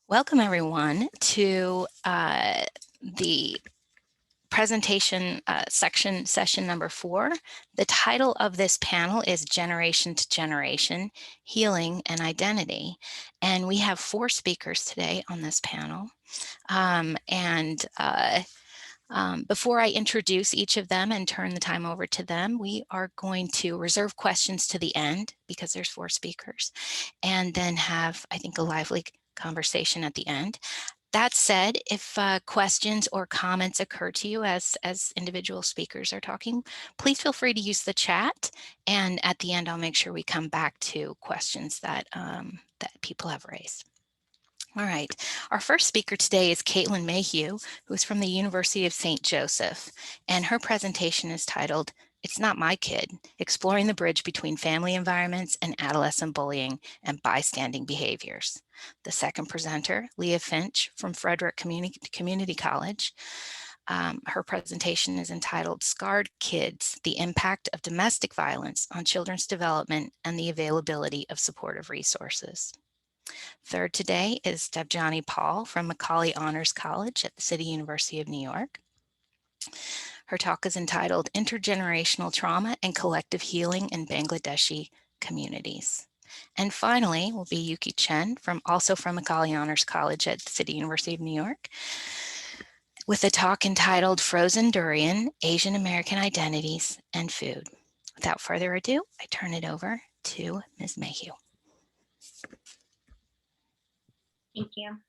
Welcome everyone to the presentation session number 4. The title of this panel is Generation to Generation, Healing and Identity. And we have 4 speakers today on this panel. Before I introduce each of them and turn the time over to them, we are going to reserve questions to the end because there's 4 speakers, and then have, I think, a lively conversation at the end. That said, if questions or comments occur to you as individual speakers are talking, please feel free to use the chat, and at the end I'll make sure we come back to questions that people have raised. All right, our first speaker today is Caitlyn Mayhew, who's from the University of St. Joseph, and her presentation is titled, "It's Not My Kid, Exploring the Bridge Between Family Environments and Adolescent Bullying and Bystanding Behaviors." The second presenter, Leah Finch from Frederick Community College. Her presentation is entitled, "Scarred Kids, the Impact of Domestic Violence on Children's Development and the Availability of Supportive Resources." Third today is Devjani Paul from Macaulay Honors College at the City University of New York. Her talk is entitled, "Intergenerational Trauma and Collective Healing in Bangladeshi Communities." And finally will be Yuki Chen, also from Macaulay Honors College at the City University of New York, with a talk entitled, "Frozen Durian, Asian American Identities and Food." Without further ado, I turn it over to Ms. Mayhew. Thank you.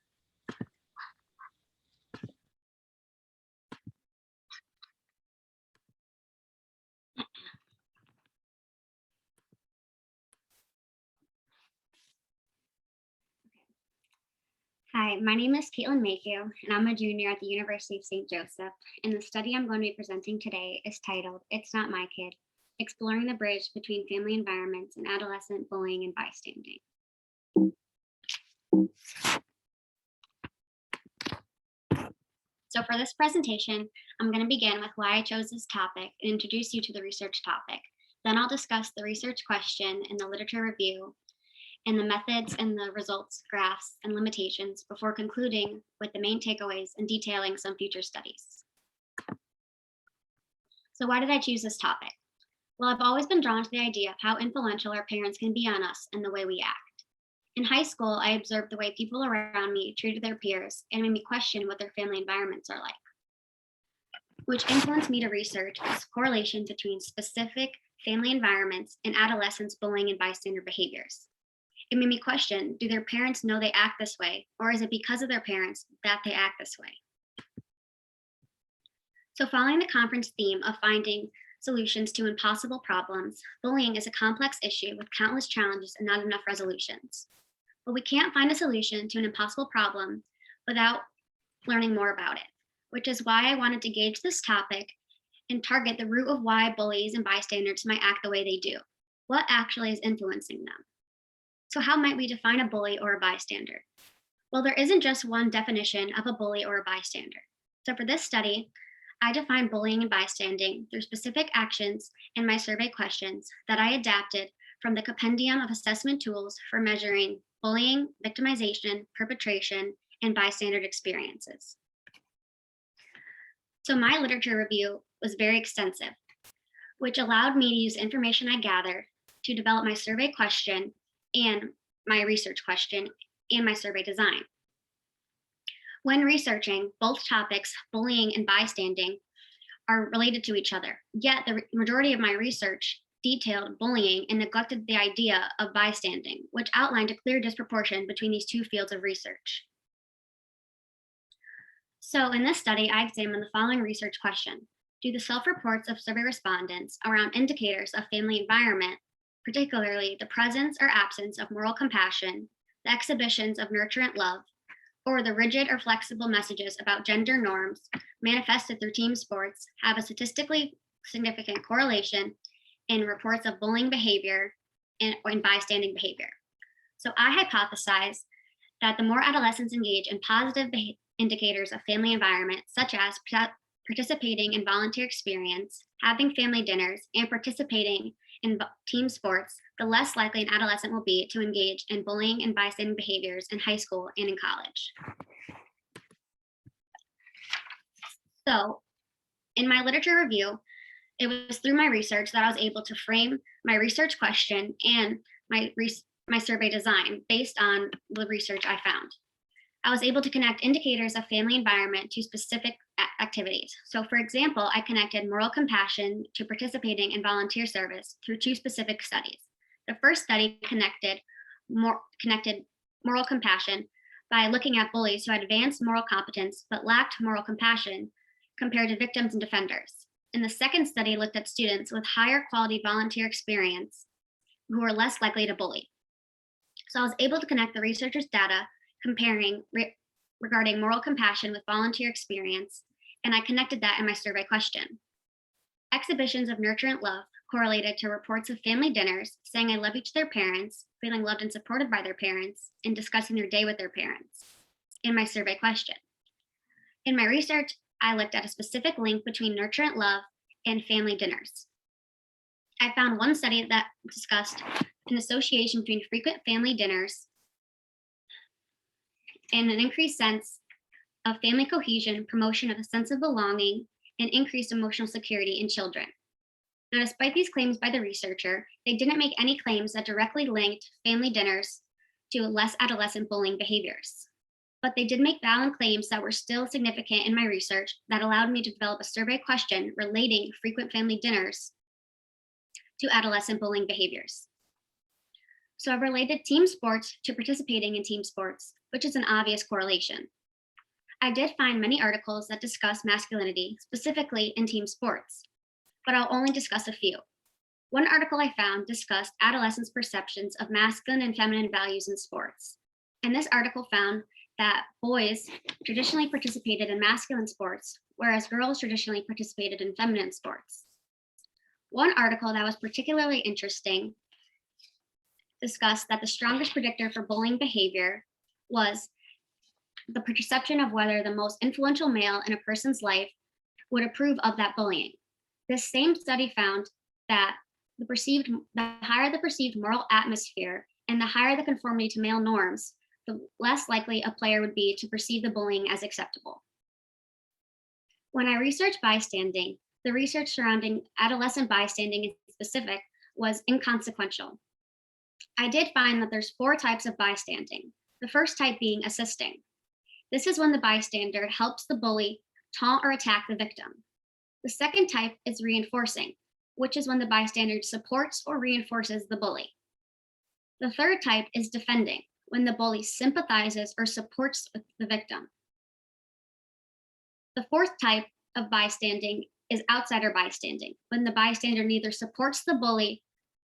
Hi, my name is Caitlyn Mayhew, and I'm a junior at the University of St. Joseph. And the study I'm going to be presenting today is titled, "It's Not My Kid, Exploring the Bridge Between Family Environments and Adolescent Bullying and Bystanding." So for this presentation, I'm going to begin with why I chose this topic and introduce you to the research topic. Then I'll discuss the research question and the literature review, and the methods and the results, graphs, and limitations before concluding with the main takeaways and detailing some future studies. So why did I choose this topic? Well, I've always been drawn to the idea of how influential our parents can be on us and the way we act. In high school, I observed the way people around me treated their peers and made me question what their family environments are like, which influenced me to research this correlation between specific family environments and adolescents' bullying and bystander behaviors. It made me question, do their parents know they act this way, or is it because of their parents that they act this way? So following the conference theme of finding solutions to impossible problems, bullying is a complex issue with countless challenges and not enough resolutions. But we can't find a solution to an impossible problem without learning more about it, which is why I wanted to gauge this topic and target the root of why bullies and bystanders might act the way they do. What actually is influencing them? So how might we define a bully or a bystander? Well, there isn't just one definition of a bully or a bystander. So for this study, I defined bullying and bystanding through specific actions in my survey questions that I adapted from the compendium of assessment tools for measuring bullying, victimization, perpetration, and bystander experiences. So my literature review was very extensive, which allowed me to use information I gathered to develop my survey question and my research question and my survey design. When researching, both topics, bullying and bystanding, are related to each other, yet the majority of my research detailed bullying and neglected the idea of bystanding, which outlined a clear disproportion between these two fields of research. So in this study, I examined the following research question. Do the self-reports of survey respondents around indicators of family environment, particularly the presence or absence of moral compassion, the exhibitions of nurturant love, or the rigid or flexible messages about gender norms manifested through team sports, have a statistically significant correlation in reports of bullying behavior and bystanding behavior? So I hypothesized that the more adolescents engage in positive indicators of family environment, such as participating in volunteer experience, having family dinners, and participating in team sports, the less likely an adolescent will be to engage in bullying and bystanding behaviors in high school and in college. So, in my literature review, it was through my research that I was able to frame my research question and my survey design based on the research I found. I was able to connect indicators of family environment to specific activities. So for example, I connected moral compassion to participating in volunteer service through 2 specific studies. The first study connected moral compassion by looking at bullies who had advanced moral competence but lacked moral compassion compared to victims and defenders. And the second study looked at students with higher quality volunteer experience who were less likely to bully. So I was able to connect the researchers' data comparing regarding moral compassion with volunteer experience, and I connected that in my survey question. Exhibitions of nurturant love correlated to reports of family dinners saying I love each of their parents, feeling loved and supported by their parents, and discussing their day with their parents in my survey question. In my research, I looked at a specific link between nurturant love and family dinners. I found one study that discussed an association between frequent family dinners and an increased sense of family cohesion, promotion of a sense of belonging, and increased emotional security in children. Now, despite these claims by the researcher, they didn't make any claims that directly linked family dinners to less adolescent bullying behaviors. But they did make valid claims that were still significant in my research that allowed me to develop a survey question relating frequent family dinners to adolescent bullying behaviors. So I've related team sports to participating in team sports, which is an obvious correlation. I did find many articles that discuss masculinity, specifically in team sports, but I'll only discuss a few. One article I found discussed adolescents' perceptions of masculine and feminine values in sports. And this article found that boys traditionally participated in masculine sports, whereas girls traditionally participated in feminine sports. One article that was particularly interesting discussed that the strongest predictor for bullying behavior was the perception of whether the most influential male in a person's life would approve of that bullying. This same study found that the higher the perceived moral atmosphere and the higher the conformity to male norms, the less likely a player would be to perceive the bullying as acceptable. When I researched bystanding, the research surrounding adolescent bystanding in specific was inconsequential. I did find that there's 4 types of bystanding. The first type being assisting. This is when the bystander helps the bully taunt or attack the victim. The second type is reinforcing, which is when the bystander supports or reinforces the bully. The third type is defending, when the bully sympathizes or supports the victim. The fourth type of bystanding is outsider bystanding, when the bystander neither supports the bully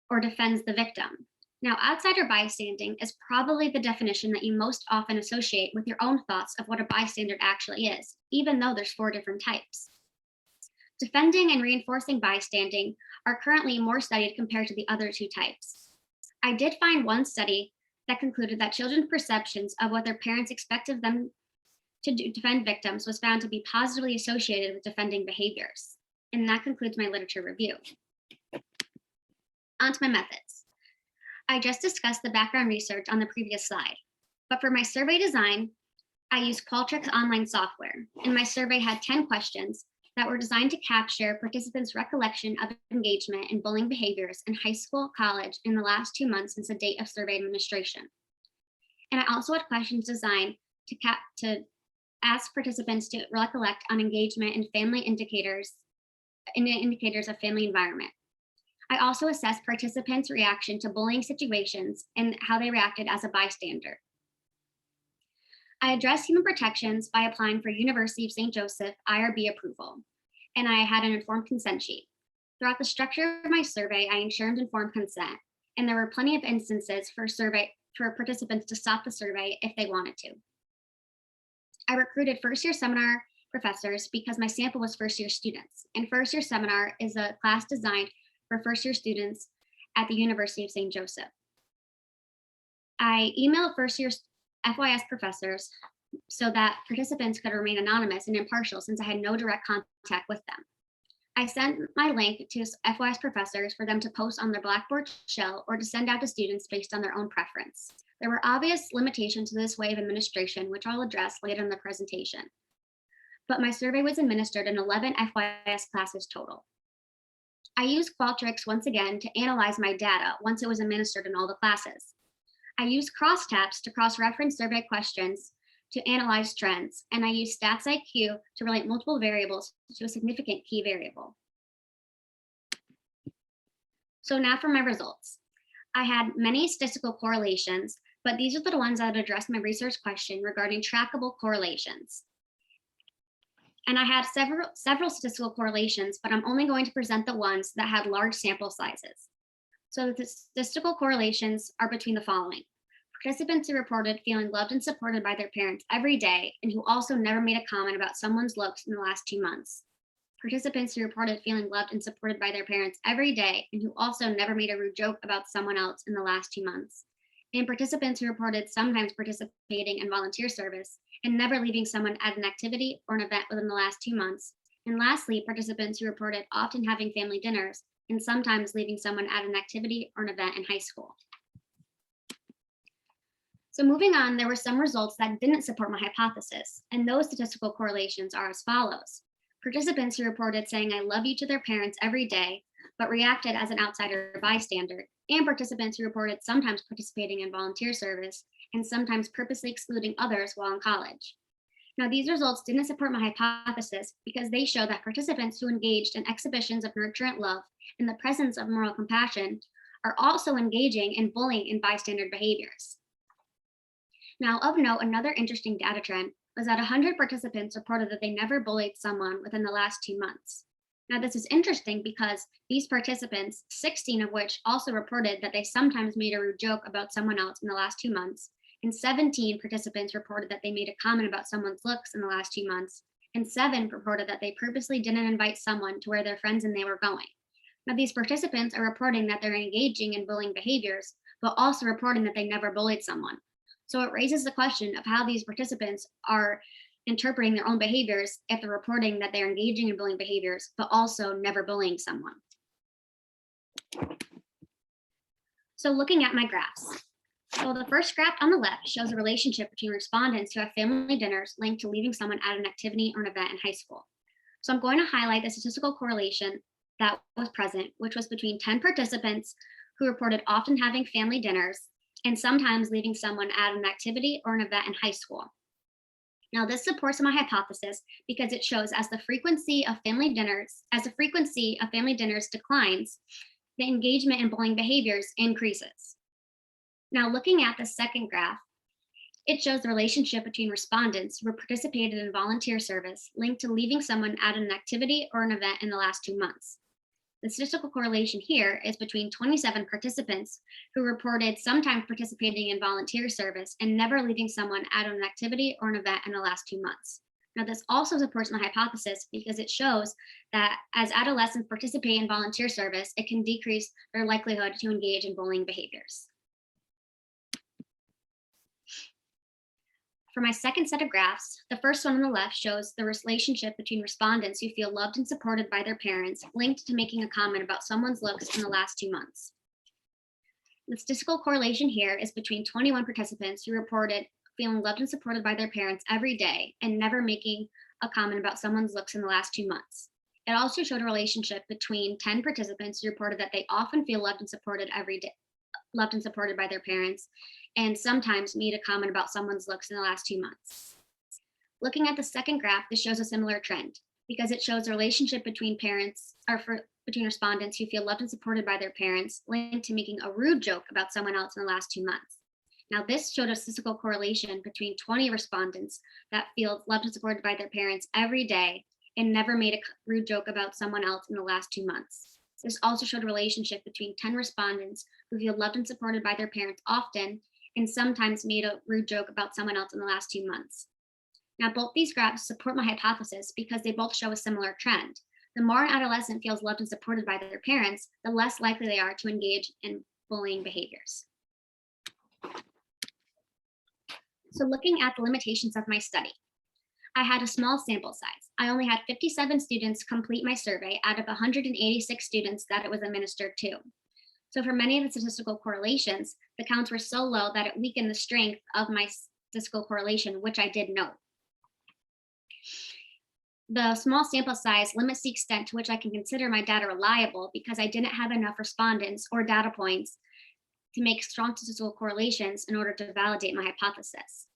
or defends the victim. Now, outsider bystanding is probably the definition that you most often associate with your own thoughts of what a bystander actually is, even though there's 4 different types. Defending and reinforcing bystanding are currently more studied compared to the other 2 types. I did find one study that concluded that children's perceptions of what their parents expect of them to defend victims was found to be positively associated with defending behaviors. And that concludes my literature review. On to my methods. I just discussed the background research on the previous slide, but for my survey design, I used Qualtrics online software, and my survey had 10 questions that were designed to capture participants' recollection of engagement in bullying behaviors in high school, college, in the last 2 months since the date of survey administration. And I also had questions designed to ask participants to recollect on engagement in family indicators of family environment. I also assessed participants' reaction to bullying situations and how they reacted as a bystander. I addressed human protections by applying for University of St. Joseph IRB approval, and I had an informed consent sheet. Throughout the structure of my survey, I ensured informed consent, and there were plenty of instances for participants to stop the survey if they wanted to. I recruited first-year seminar professors because my sample was first-year students, and first-year seminar is a class designed for first-year students at the University of St. Joseph. I emailed first-year FYS professors so that participants could remain anonymous and impartial since I had no direct contact with them. I sent my link to FYS professors for them to post on their Blackboard shell or to send out to students based on their own preference. There were obvious limitations to this way of administration, which I'll address later in the presentation. But my survey was administered in 11 FYS classes total. I used Qualtrics once again to analyze my data once it was administered in all the classes. I used crosstabs to cross-reference survey questions to analyze trends, and I used StatsIQ to relate multiple variables to a significant key variable. So now for my results. I had many statistical correlations, but these are the ones that addressed my research question regarding trackable correlations. And I had several statistical correlations, but I'm only going to present the ones that had large sample sizes. So the statistical correlations are between the following: participants who reported feeling loved and supported by their parents every day and who also never made a comment about someone's looks in the last 2 months. Participants who reported feeling loved and supported by their parents every day and who also never made a rude joke about someone else in the last 2 months. And participants who reported sometimes participating in volunteer service and never leaving someone at an activity or an event within the last 2 months. And lastly, participants who reported often having family dinners and sometimes leaving someone at an activity or an event in high school. So moving on, there were some results that didn't support my hypothesis, and those statistical correlations are as follows. Participants who reported saying I love you to their parents every day, but reacted as an outsider or bystander, and participants who reported sometimes participating in volunteer service and sometimes purposely excluding others while in college. Now, these results didn't support my hypothesis because they show that participants who engaged in exhibitions of nurturant love in the presence of moral compassion are also engaging in bullying and bystander behaviors. Now, of note, another interesting data trend was that 100 participants reported that they never bullied someone within the last 2 months. Now, this is interesting because these participants, 16 of which also reported that they sometimes made a rude joke about someone else in the last 2 months, and 17 participants reported that they made a comment about someone's looks in the last 2 months, and 7 reported that they purposely didn't invite someone to where their friends and they were going. Now, these participants are reporting that they're engaging in bullying behaviors, but also reporting that they never bullied someone. So it raises the question of how these participants are interpreting their own behaviors if they're reporting that they're engaging in bullying behaviors, but also never bullying someone. So looking at my graphs. So the first graph on the left shows a relationship between respondents who have family dinners linked to leaving someone at an activity or an event in high school. So I'm going to highlight the statistical correlation that was present, which was between 10 participants who reported often having family dinners and sometimes leaving someone at an activity or an event in high school. Now, this supports my hypothesis because it shows as the frequency of family dinners declines, the engagement in bullying behaviors increases. Now, looking at the second graph, it shows the relationship between respondents who participated in volunteer service linked to leaving someone at an activity or an event in the last 2 months. The statistical correlation here is between 27 participants who reported sometimes participating in volunteer service and never leaving someone at an activity or an event in the last 2 months. Now, this also supports my hypothesis because it shows that as adolescents participate in volunteer service, it can decrease their likelihood to engage in bullying behaviors. For my second set of graphs, the first one on the left shows the relationship between respondents who feel loved and supported by their parents linked to making a comment about someone's looks in the last 2 months. The statistical correlation here is between 21 participants who reported feeling loved and supported by their parents every day and never making a comment about someone's looks in the last 2 months. It also showed a relationship between 10 participants who reported that they often feel loved and supported every day, loved and supported by their parents, and sometimes made a comment about someone's looks in the last 2 months. Looking at the second graph, this shows a similar trend because it shows a relationship between between respondents who feel loved and supported by their parents linked to making a rude joke about someone else in the last 2 months. Now, this showed a statistical correlation between 20 respondents that feel loved and supported by their parents every day and never made a rude joke about someone else in the last 2 months. This also showed a relationship between 10 respondents who feel loved and supported by their parents often and sometimes made a rude joke about someone else in the last 2 months. Now, both these graphs support my hypothesis because they both show a similar trend. The more an adolescent feels loved and supported by their parents, the less likely they are to engage in bullying behaviors. So looking at the limitations of my study, I had a small sample size. I only had 57 students complete my survey out of 186 students that it was administered to. So for many of the statistical correlations, the counts were so low that it weakened the strength of my statistical correlation, which I did note. The small sample size limits the extent to which I can consider my data reliable because I didn't have enough respondents or data points to make strong statistical correlations in order to validate my hypothesis.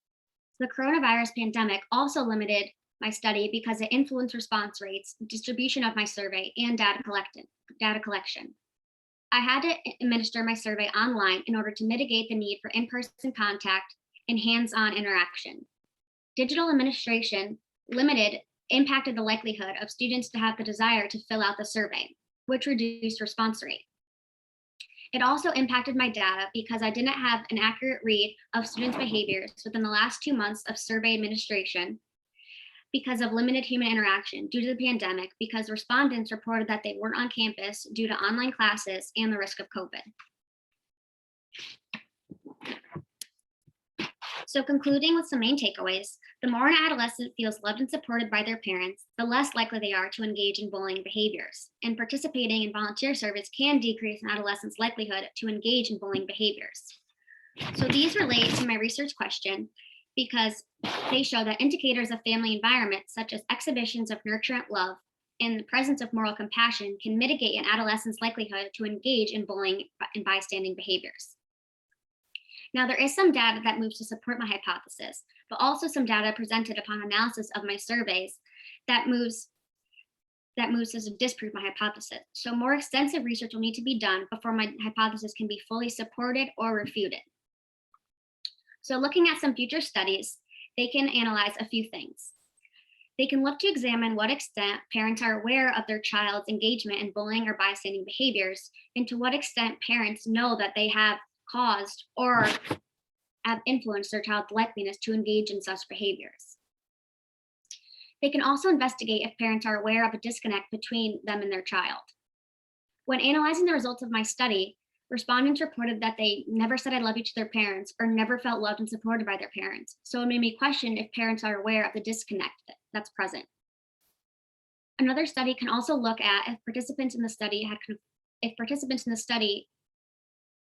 The coronavirus pandemic also limited my study because it influenced response rates, distribution of my survey, and data collection. I had to administer my survey online in order to mitigate the need for in-person contact and hands-on interaction. Digital administration impacted the likelihood of students to have the desire to fill out the survey, which reduced response rate. It also impacted my data because I didn't have an accurate read of students' behaviors within the last 2 months of survey administration because of limited human interaction due to the pandemic, because respondents reported that they weren't on campus due to online classes and the risk of COVID. So concluding with some main takeaways, the more an adolescent feels loved and supported by their parents, the less likely they are to engage in bullying behaviors. And participating in volunteer service can decrease an adolescent's likelihood to engage in bullying behaviors. So these relate to my research question because they show that indicators of family environment, such as exhibitions of nurturant love and the presence of moral compassion, can mitigate an adolescent's likelihood to engage in bullying and bystanding behaviors. Now, there is some data that moves to support my hypothesis, but also some data presented upon analysis of my surveys that moves to disprove my hypothesis. So more extensive research will need to be done before my hypothesis can be fully supported or refuted. So looking at some future studies, they can analyze a few things. They can look to examine what extent parents are aware of their child's engagement in bullying or bystanding behaviors, and to what extent parents know that they have caused or have influenced their child's likeliness to engage in such behaviors. They can also investigate if parents are aware of a disconnect between them and their child. When analyzing the results of my study, respondents reported that they never said I love you to their parents or never felt loved and supported by their parents. So it made me question if parents are aware of the disconnect that's present. Another study can also look at if participants in the study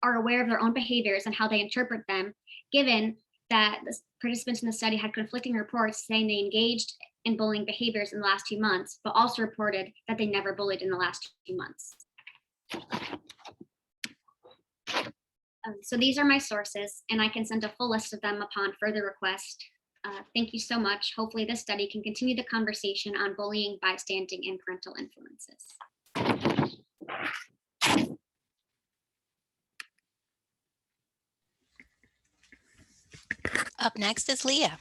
are aware of their own behaviors and how they interpret them, given that the participants in the study had conflicting reports saying they engaged in bullying behaviors in the last 2 months, but also reported that they never bullied in the last 2 months. So these are my sources, and I can send a full list of them upon further request. Thank you so much. Hopefully this study can continue the conversation on bullying, bystanding, and parental influences. Up next is Leah.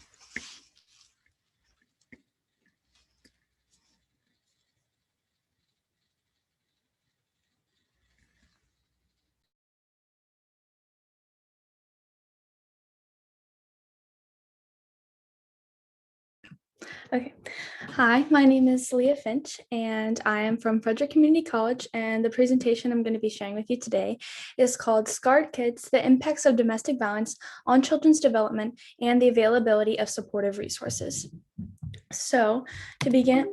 Okay. Hi, my name is Leah Finch, and I am from Frederick Community College, and the presentation I'm going to be sharing with you today is called Scarred Kids, the Impacts of Domestic Violence on Children's Development and the Availability of Supportive Resources. So to begin,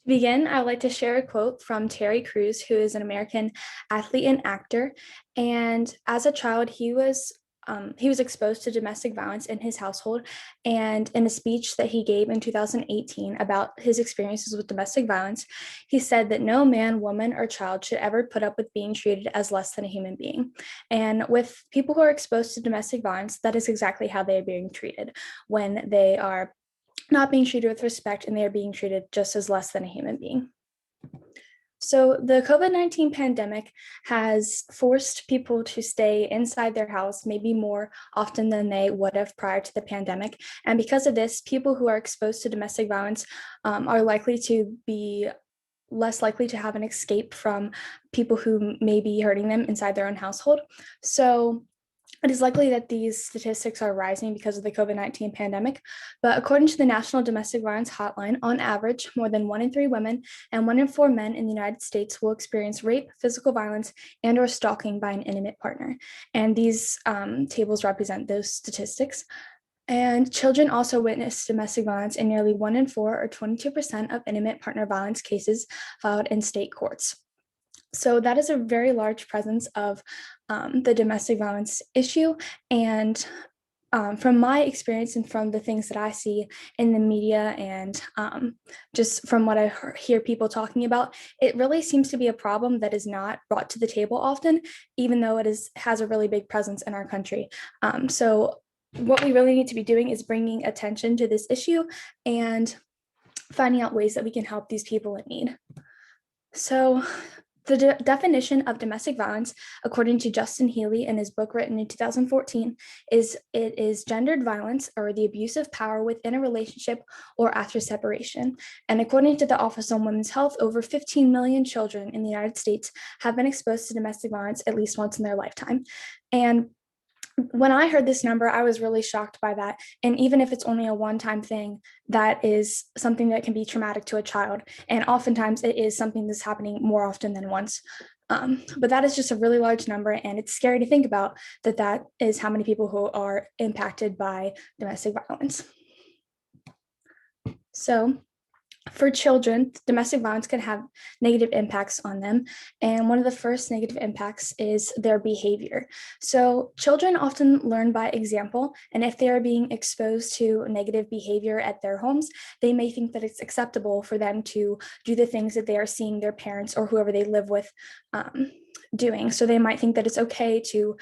I would like to share a quote from Terry Crews, who is an American athlete and actor. And as a child, he was exposed to domestic violence in his household. And in a speech that he gave in 2018 about his experiences with domestic violence, he said that no man, woman, or child should ever put up with being treated as less than a human being. And with people who are exposed to domestic violence, that is exactly how they are being treated, when they are not being treated with respect and they are being treated just as less than a human being. So the COVID-19 pandemic has forced people to stay inside their house maybe more often than they would have prior to the pandemic. And because of this, people who are exposed to domestic violence are likely to be less likely to have an escape from people who may be hurting them inside their own household. So it is likely that these statistics are rising because of the COVID-19 pandemic, but according to the National Domestic Violence Hotline, on average, more than 1 in 3 women and 1 in 4 men in the United States will experience rape, physical violence, and or stalking by an intimate partner. And these tables represent those statistics. And children also witness domestic violence in nearly 1 in 4, or 22% of intimate partner violence cases filed in state courts. So that is a very large presence of the domestic violence issue. And from my experience and from the things that I see in the media and just from what I hear people talking about, it really seems to be a problem that is not brought to the table often, even though it has a really big presence in our country. So what we really need to be doing is bringing attention to this issue and finding out ways that we can help these people in need. So the definition of domestic violence, according to Justin Healy in his book written in 2014, is it is gendered violence or the abuse of power within a relationship or after separation. And according to the Office on Women's Health, over 15 million children in the United States have been exposed to domestic violence at least once in their lifetime. And when I heard this number, I was really shocked by that. And even if it's only a one-time thing, that is something that can be traumatic to a child. And oftentimes it is something that's happening more often than once. But that is just a really large number. And it's scary to think about that is how many people who are impacted by domestic violence. So for children, domestic violence can have negative impacts on them. And one of the first negative impacts is their behavior. So children often learn by example. And if they are being exposed to negative behavior at their homes, they may think that it's acceptable for them to do the things that they are seeing their parents or whoever they live with doing. So they might think that it's okay to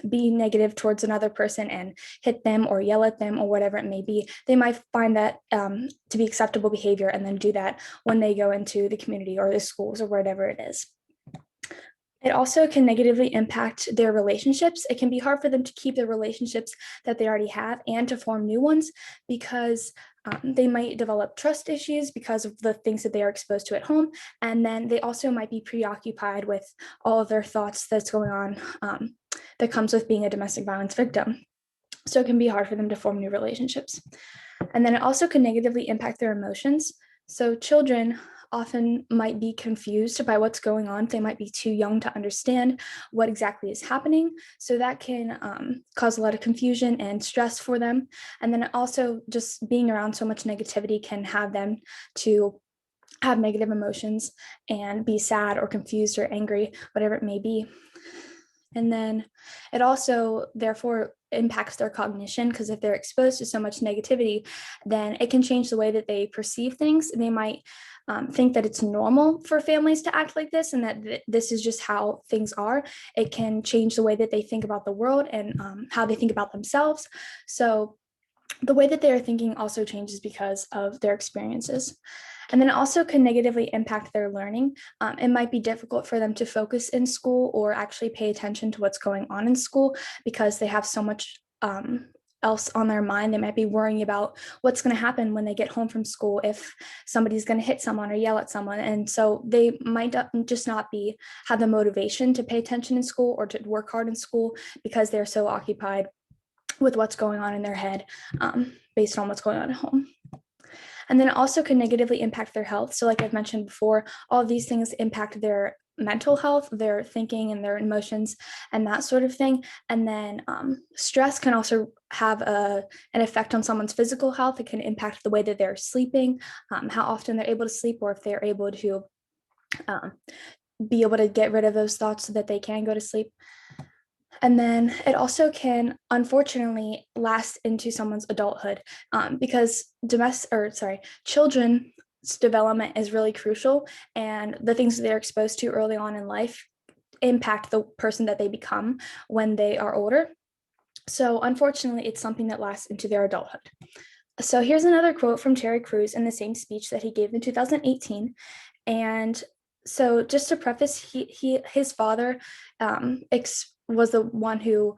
be negative towards another person and hit them or yell at them or whatever it may be. They might find that to be acceptable behavior and then do that when they go into the community or the schools or whatever it is. It also can negatively impact their relationships. It can be hard for them to keep the relationships that they already have and to form new ones because they might develop trust issues because of the things that they are exposed to at home. And then they also might be preoccupied with all of their thoughts that's going on that comes with being a domestic violence victim. So it can be hard for them to form new relationships. And then it also can negatively impact their emotions. So children often might be confused by what's going on. They might be too young to understand what exactly is happening. So that can cause a lot of confusion and stress for them. And then also just being around so much negativity can have them to have negative emotions and be sad or confused or angry, whatever it may be. And then it also, therefore, impacts their cognition because if they're exposed to so much negativity, then it can change the way that they perceive things. They might think that it's normal for families to act like this and that this is just how things are. It can change the way that they think about the world and how they think about themselves. So the way that they are thinking also changes because of their experiences. And then it also can negatively impact their learning. It might be difficult for them to focus in school or actually pay attention to what's going on in school because they have so much else on their mind. They might be worrying about what's going to happen when they get home from school, if somebody's going to hit someone or yell at someone. And so they might just not have the motivation to pay attention in school or to work hard in school because they're so occupied with what's going on in their head based on what's going on at home. And then it also can negatively impact their health. So like I've mentioned before, all of these things impact their mental health, their thinking and their emotions and that sort of thing. And then stress can also have an effect on someone's physical health. It can impact the way that they're sleeping, how often they're able to sleep, or if they're able to be able to get rid of those thoughts so that they can go to sleep. And then it also can, unfortunately, last into someone's adulthood because children's development is really crucial, and the things that they're exposed to early on in life impact the person that they become when they are older. So unfortunately, it's something that lasts into their adulthood. So here's another quote from Terry Crews in the same speech that he gave in 2018. And so just to preface, his father was the one who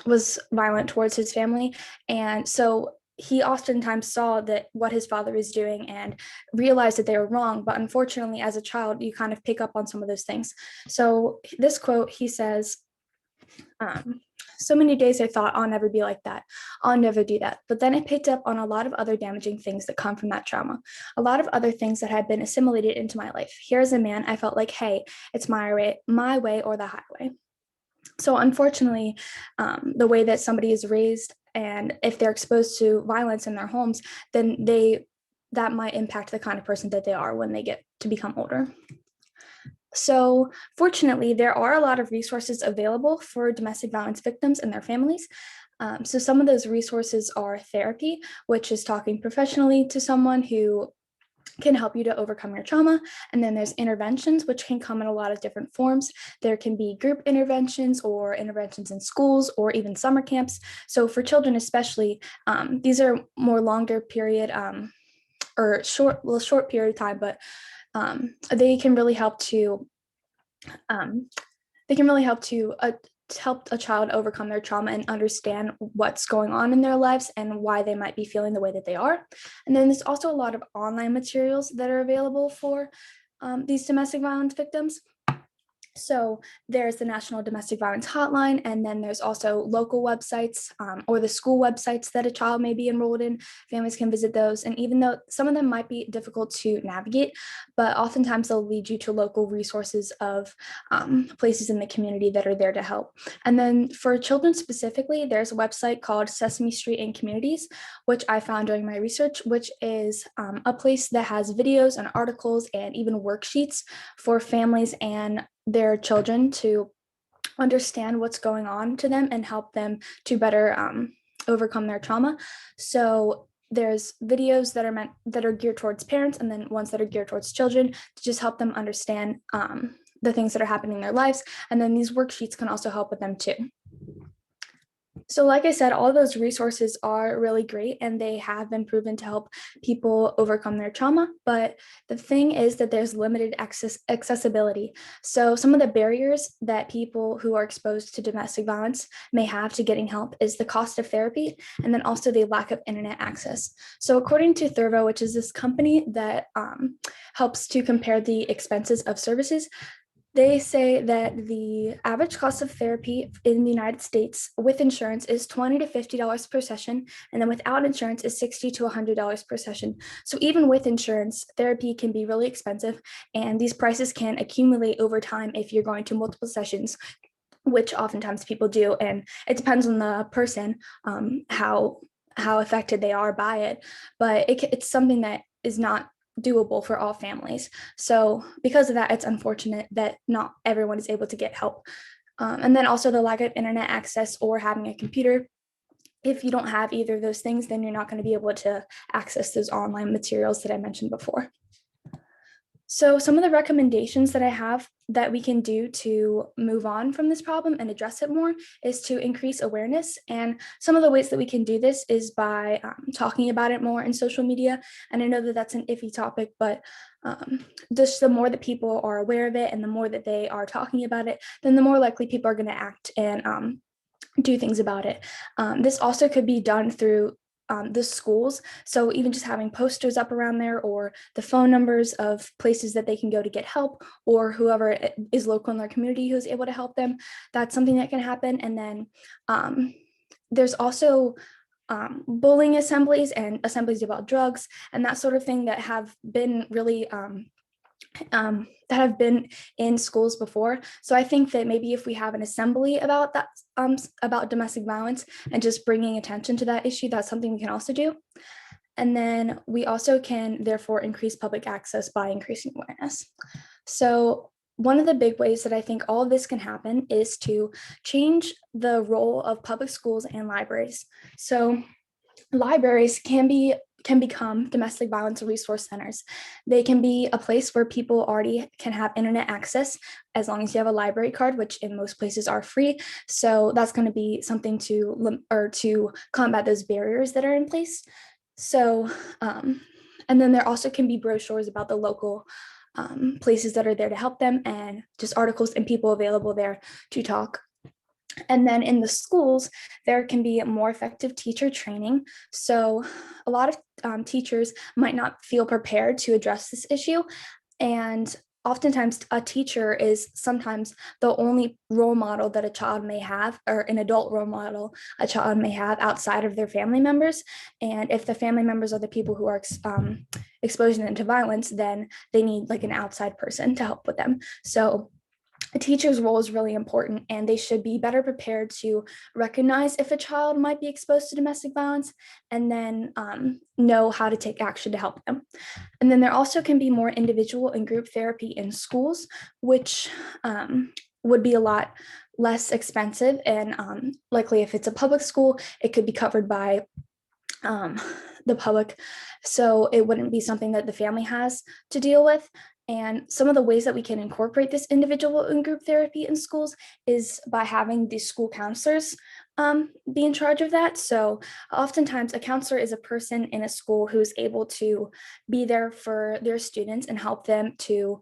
was violent towards his family. And so he oftentimes saw that what his father was doing and realized that they were wrong. But unfortunately, as a child, you kind of pick up on some of those things. So this quote, he says, so many days I thought, I'll never be like that. I'll never do that. But then I picked up on a lot of other damaging things that come from that trauma, a lot of other things that had been assimilated into my life. Here's a man I felt like, hey, it's my way or the highway. So unfortunately, the way that somebody is raised and if they're exposed to violence in their homes, then that might impact the kind of person that they are when they get to become older. So fortunately, there are a lot of resources available for domestic violence victims and their families. So some of those resources are therapy, which is talking professionally to someone who can help you to overcome your trauma. And then there's interventions, which can come in a lot of different forms. There can be group interventions or interventions in schools or even summer camps. So for children especially, these are more longer period or short period of time, but they can really help to help a child overcome their trauma and understand what's going on in their lives and why they might be feeling the way that they are. And then there's also a lot of online materials that are available for these domestic violence victims. So there's the National Domestic Violence Hotline, and then there's also local websites or the school websites that a child may be enrolled in. Families can visit those. And even though some of them might be difficult to navigate, but oftentimes they'll lead you to local resources of places in the community that are there to help. And then for children specifically, there's a website called Sesame Street and Communities, which I found during my research, which is a place that has videos and articles and even worksheets for families and their children to understand what's going on to them and help them to better overcome their trauma. So there's videos that are geared towards parents, and then ones that are geared towards children to just help them understand the things that are happening in their lives. And then these worksheets can also help with them too. So like I said, all of those resources are really great and they have been proven to help people overcome their trauma. But the thing is that there's limited accessibility. So some of the barriers that people who are exposed to domestic violence may have to getting help is the cost of therapy and then also the lack of internet access. So according to Thurvo, which is this company that helps to compare the expenses of services, they say that the average cost of therapy in the United States with insurance is $20 to $50 per session, and then without insurance is $60 to $100 per session. So even with insurance, therapy can be really expensive, and these prices can accumulate over time if you're going to multiple sessions, which oftentimes people do, and it depends on the person how affected they are by it. But it's something that is not doable for all families. So because of that, it's unfortunate that not everyone is able to get help. And then also the lack of internet access or having a computer. If you don't have either of those things, then you're not going to be able to access those online materials that I mentioned before. So some of the recommendations that I have that we can do to move on from this problem and address it more is to increase awareness. And some of the ways that we can do this is by talking about it more in social media. And I know that that's an iffy topic, but just the more that people are aware of it and the more that they are talking about it, then the more likely people are going to act and do things about it. This also could be done through the schools. So even just having posters up around there or the phone numbers of places that they can go to get help or whoever is local in their community who's able to help them, that's something that can happen. And then there's also bullying assemblies and assemblies about drugs and that sort of thing that have been really that have been in schools before. So I think that maybe if we have an assembly about that, about domestic violence and just bringing attention to that issue, that's something we can also do. And then we also can therefore increase public access by increasing awareness. So one of the big ways that I think all of this can happen is to change the role of public schools and libraries. So libraries can become domestic violence resource centers. They can be a place where people already can have internet access as long as you have a library card, which in most places are free. So that's going to be something to combat those barriers that are in place. So, and then there also can be brochures about the local places that are there to help them and just articles and people available there to talk. And then in the schools, there can be more effective teacher training. So a lot of teachers might not feel prepared to address this issue. And oftentimes a teacher is sometimes the only role model that a child may have, or an adult role model a child may have outside of their family members. And if the family members are the people who are exposing them to violence, then they need like an outside person to help with them. So a teacher's role is really important, and they should be better prepared to recognize if a child might be exposed to domestic violence and then know how to take action to help them. And then there also can be more individual and group therapy in schools, which would be a lot less expensive. And likely if it's a public school, it could be covered by the public. So it wouldn't be something that the family has to deal with. And some of the ways that we can incorporate this individual and group therapy in schools is by having the school counselors be in charge of that. So oftentimes a counselor is a person in a school who is able to be there for their students and help them to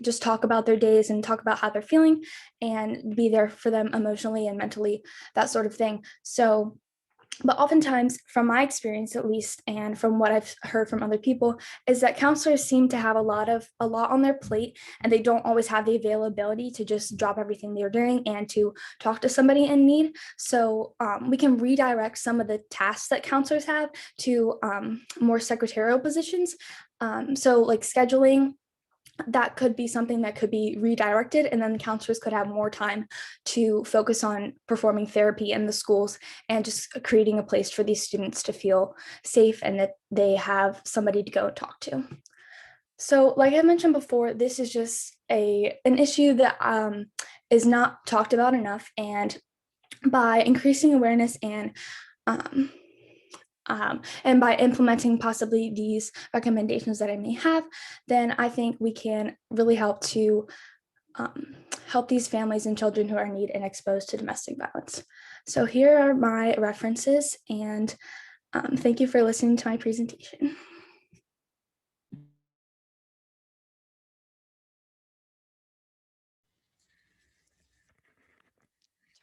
just talk about their days and talk about how they're feeling and be there for them emotionally and mentally, that sort of thing. So but oftentimes, from my experience at least, and from what I've heard from other people, is that counselors seem to have a lot on their plate, and they don't always have the availability to just drop everything they're doing and to talk to somebody in need. So we can redirect some of the tasks that counselors have to more secretarial positions. So like scheduling, that could be something that could be redirected, and then the counselors could have more time to focus on performing therapy in the schools and just creating a place for these students to feel safe and that they have somebody to go talk to. So like I mentioned before, this is just an issue that is not talked about enough, and by increasing awareness and by implementing possibly these recommendations that I may have, then I think we can really help to help these families and children who are in need and exposed to domestic violence. So here are my references, and thank you for listening to my presentation.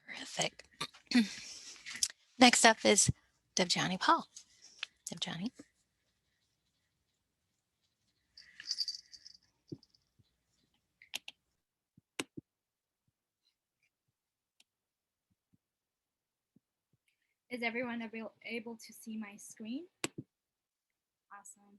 Terrific. Next up is Devjani Paul. Devjani. Is everyone able to see my screen? Awesome.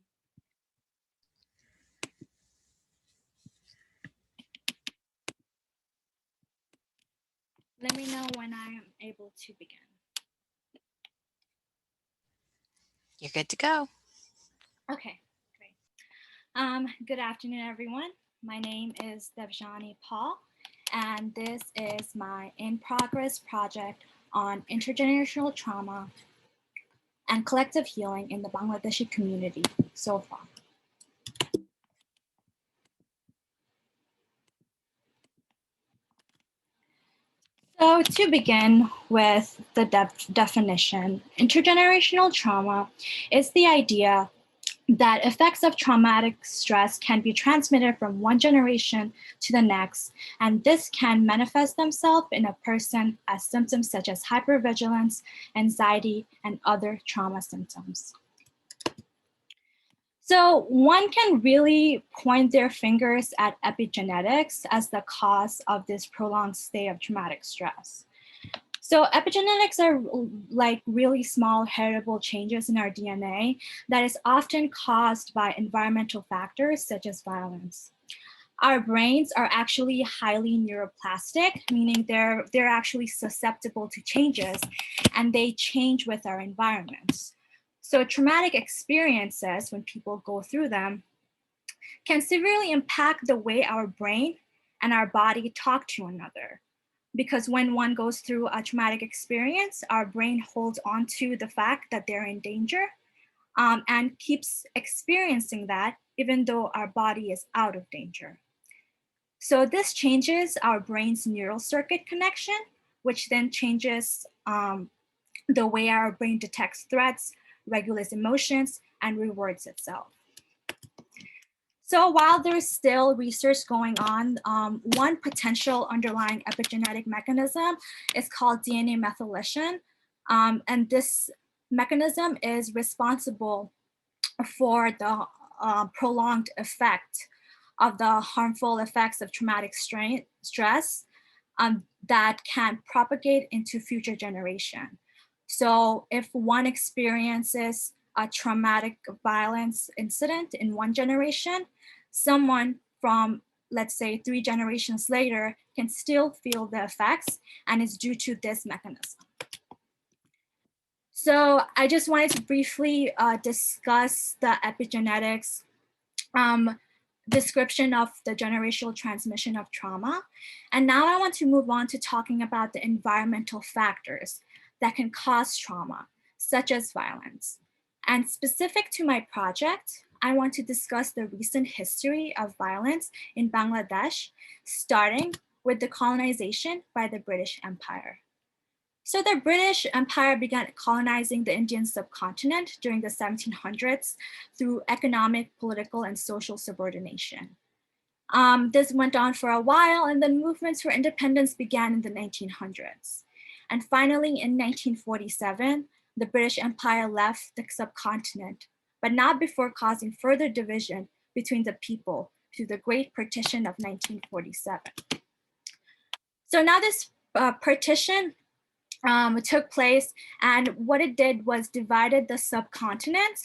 Let me know when I am able to begin. You're good to go. Okay, great. Good afternoon, everyone. My name is Devjani Paul, and this is my in-progress project on intergenerational trauma and collective healing in the Bangladeshi community so far. So to begin with the definition, intergenerational trauma is the idea that effects of traumatic stress can be transmitted from one generation to the next, and this can manifest themselves in a person as symptoms such as hypervigilance, anxiety, and other trauma symptoms. So one can really point their fingers at epigenetics as the cause of this prolonged state of traumatic stress. So epigenetics are like really small heritable changes in our DNA that is often caused by environmental factors such as violence. Our brains are actually highly neuroplastic, meaning they're actually susceptible to changes, and they change with our environments. So traumatic experiences, when people go through them, can severely impact the way our brain and our body talk to another. Because when one goes through a traumatic experience, our brain holds on to the fact that they're in danger and keeps experiencing that even though our body is out of danger. So this changes our brain's neural circuit connection, which then changes the way our brain detects threats, regulates emotions, and rewards itself. So while there's still research going on, one potential underlying epigenetic mechanism is called DNA methylation. And this mechanism is responsible for the prolonged effect of the harmful effects of traumatic stress that can propagate into future generation. So if one experiences a traumatic violence incident in one generation, someone from let's say 3 generations later, can still feel the effects, and it's due to this mechanism. So I just wanted to briefly discuss the epigenetics description of the generational transmission of trauma. And now I want to move on to talking about the environmental factors that can cause trauma, such as violence. And specific to my project, I want to discuss the recent history of violence in Bangladesh, starting with the colonization by the British Empire. So the British Empire began colonizing the Indian subcontinent during the 1700s through economic, political, and social subordination. This went on for a while, and then movements for independence began in the 1900s. And finally, in 1947, the British Empire left the subcontinent, but not before causing further division between the people through the Great Partition of 1947. So now this partition took place, and what it did was divided the subcontinent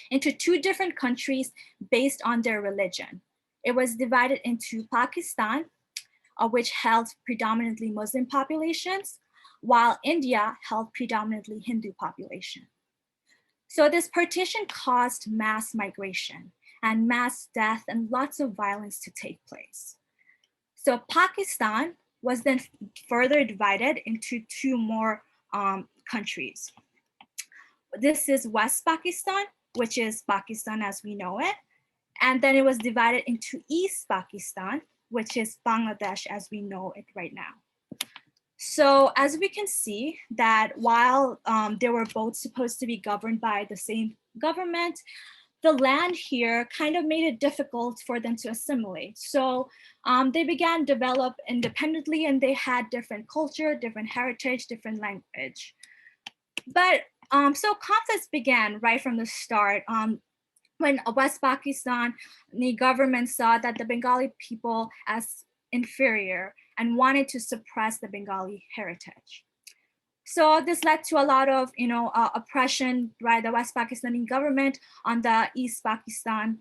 into 2 different countries based on their religion. It was divided into Pakistan, which held predominantly Muslim populations, while India held predominantly Hindu population. So this partition caused mass migration and mass death and lots of violence to take place. So Pakistan was then further divided into 2 more countries. This is West Pakistan, which is Pakistan as we know it. And then it was divided into East Pakistan, which is Bangladesh as we know it right now. So as we can see that while they were both supposed to be governed by the same government, the land here kind of made it difficult for them to assimilate. So they began to develop independently, and they had different culture, different heritage, different language. But so conflicts began right from the start when West Pakistan, the government saw that the Bengali people as inferior and wanted to suppress the Bengali heritage. So this led to a lot of, oppression by the West Pakistani government on the East Pakistani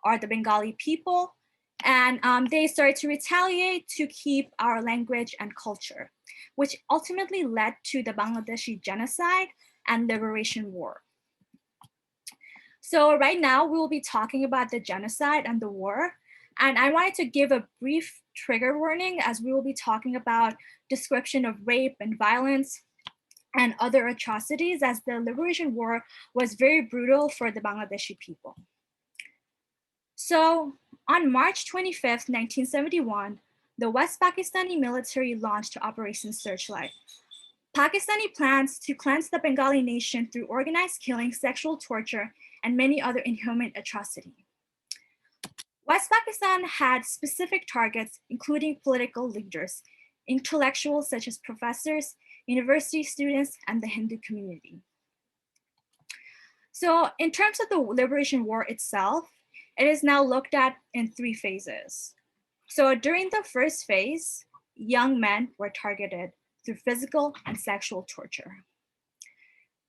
or the Bengali people. And they started to retaliate to keep our language and culture, which ultimately led to the Bangladeshi genocide and liberation war. So right now we will be talking about the genocide and the war. And I wanted to give a brief trigger warning as we will be talking about description of rape and violence and other atrocities, as the liberation war was very brutal for the Bangladeshi people. So on March 25th, 1971, the West Pakistani military launched Operation Searchlight. Pakistani plans to cleanse the Bengali nation through organized killing, sexual torture, and many other inhuman atrocities. West Pakistan had specific targets, including political leaders, intellectuals such as professors, university students, and the Hindu community. So in terms of the liberation war itself, it is now looked at in 3 phases. So during the first phase, young men were targeted through physical and sexual torture.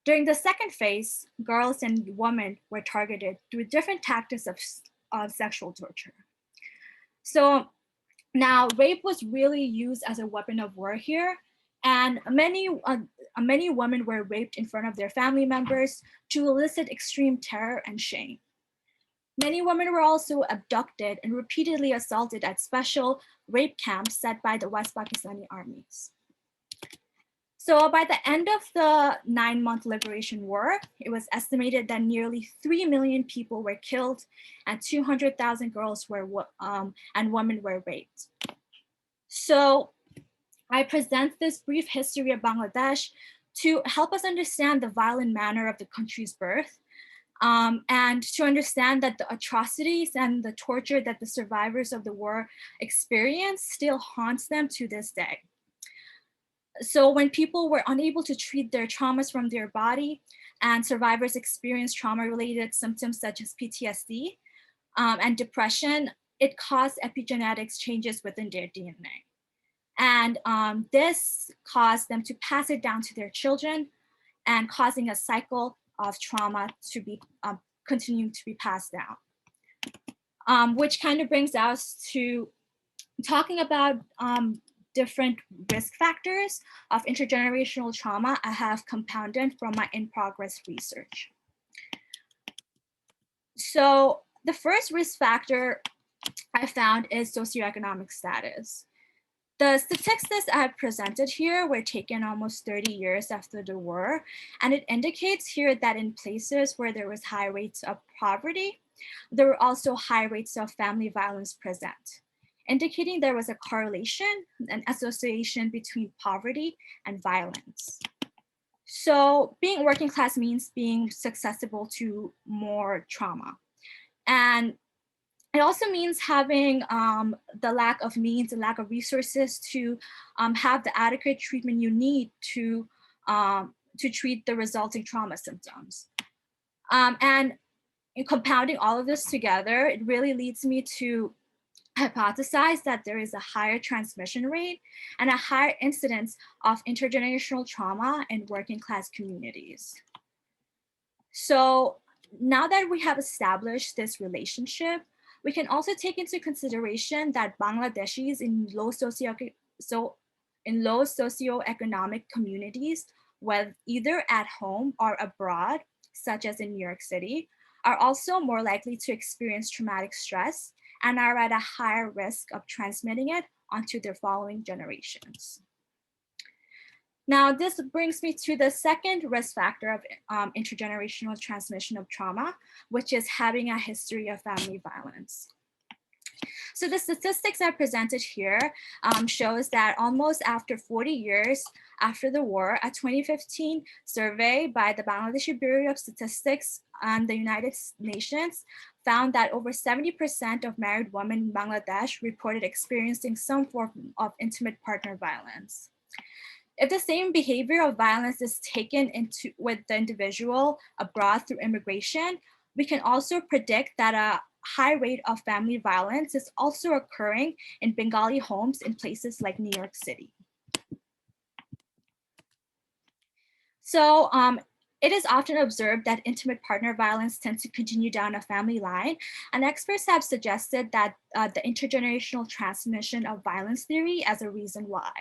During the second phase, girls and women were targeted through different tactics of sexual torture. So now rape was really used as a weapon of war here, and many women were raped in front of their family members to elicit extreme terror and shame. Many women were also abducted and repeatedly assaulted at special rape camps set by the West Pakistani armies. So by the end of the 9-month liberation war, it was estimated that nearly 3 million people were killed and 200,000 girls and women were raped. So I present this brief history of Bangladesh to help us understand the violent manner of the country's birth, and to understand that the atrocities and the torture that the survivors of the war experienced still haunts them to this day. So when people were unable to treat their traumas from their body and survivors experienced trauma-related symptoms such as PTSD and depression, it caused epigenetics changes within their DNA. And this caused them to pass it down to their children and causing a cycle of trauma to be continuing to be passed down. which kind of brings us to talking about different risk factors of intergenerational trauma I have compounded from my in-progress research. So the first risk factor I found is socioeconomic status. The statistics I have presented here were taken almost 30 years after the war, and it indicates here that in places where there was high rates of poverty, there were also high rates of family violence present, indicating there was a correlation, an association between poverty and violence. So being working class means being susceptible to more trauma. And it also means having the lack of means and lack of resources to have the adequate treatment you need to treat the resulting trauma symptoms. And in compounding all of this together, it really leads me to hypothesize that there is a higher transmission rate and a higher incidence of intergenerational trauma in working class communities. So now that we have established this relationship, we can also take into consideration that Bangladeshis in low socioeconomic communities, whether either at home or abroad, such as in New York City, are also more likely to experience traumatic stress and are at a higher risk of transmitting it onto their following generations. Now, this brings me to the second risk factor of intergenerational transmission of trauma, which is having a history of family violence. So the statistics I presented here shows that almost after 40 years after the war, a 2015 survey by the Bangladeshi Bureau of Statistics and the United Nations found that over 70% of married women in Bangladesh reported experiencing some form of intimate partner violence. If the same behavior of violence is taken into with the individual abroad through immigration, we can also predict that a high rate of family violence is also occurring in Bengali homes in places like New York City. So it is often observed that intimate partner violence tends to continue down a family line, and experts have suggested that the intergenerational transmission of violence theory as a reason why.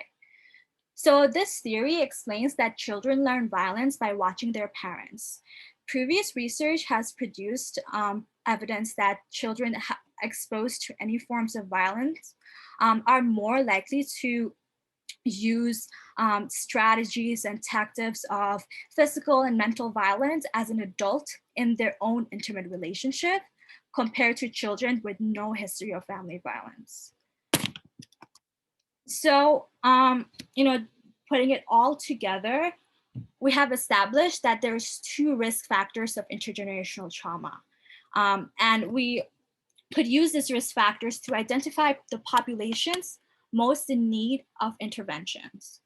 So this theory explains that children learn violence by watching their parents. Previous research has produced evidence that children exposed to any forms of violence are more likely to use strategies and tactics of physical and mental violence as an adult in their own intimate relationship compared to children with no history of family violence. So, putting it all together, we have established that there's two risk factors of intergenerational trauma. And we could use these risk factors to identify the populations most in need of interventions.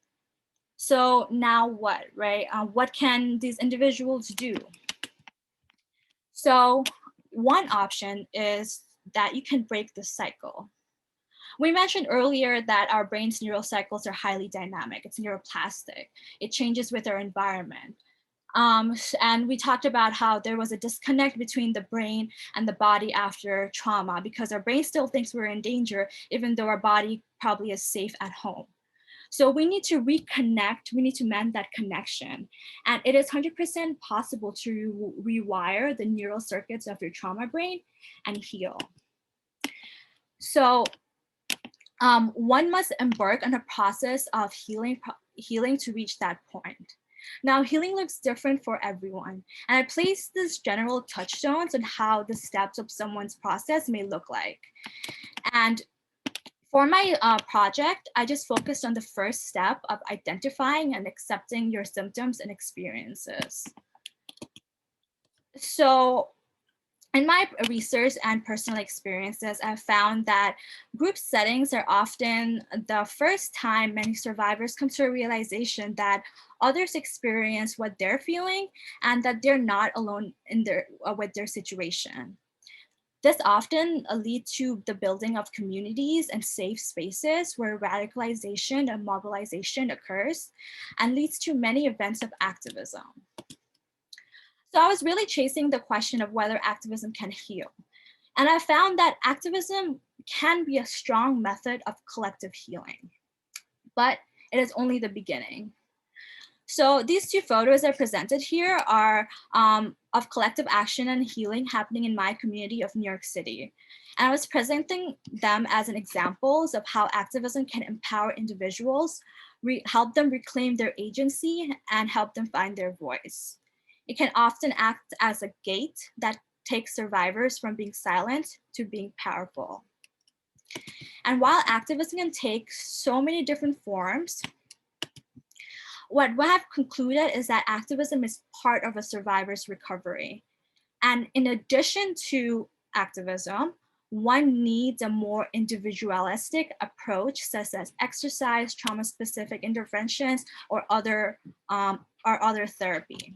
So now what, right? What can these individuals do? So one option is that you can break the cycle. We mentioned earlier that our brain's neural cycles are highly dynamic. It's neuroplastic. It changes with our environment. And we talked about how there was a disconnect between the brain and the body after trauma because our brain still thinks we're in danger, even though our body probably is safe at home. So we need to reconnect, we need to mend that connection. And it is 100% possible to rewire the neural circuits of your trauma brain and heal. So one must embark on a process of healing to reach that point. Now, healing looks different for everyone, and I place these general touchstones on how the steps of someone's process may look like. And for my project, I just focused on the first step of identifying and accepting your symptoms and experiences. So in my research and personal experiences, I've found that group settings are often the first time many survivors come to a realization that others experience what they're feeling and that they're not alone in with their situation. This often leads to the building of communities and safe spaces where radicalization and mobilization occurs and leads to many events of activism. So I was really chasing the question of whether activism can heal. And I found that activism can be a strong method of collective healing, but it is only the beginning. So these two photos I presented here are of collective action and healing happening in my community of New York City. And I was presenting them as an examples of how activism can empower individuals, help them reclaim their agency, and help them find their voice. It can often act as a gate that takes survivors from being silent to being powerful. And while activism can take so many different forms, what I've concluded is that activism is part of a survivor's recovery. And in addition to activism, one needs a more individualistic approach, such as exercise, trauma-specific interventions, or other therapy.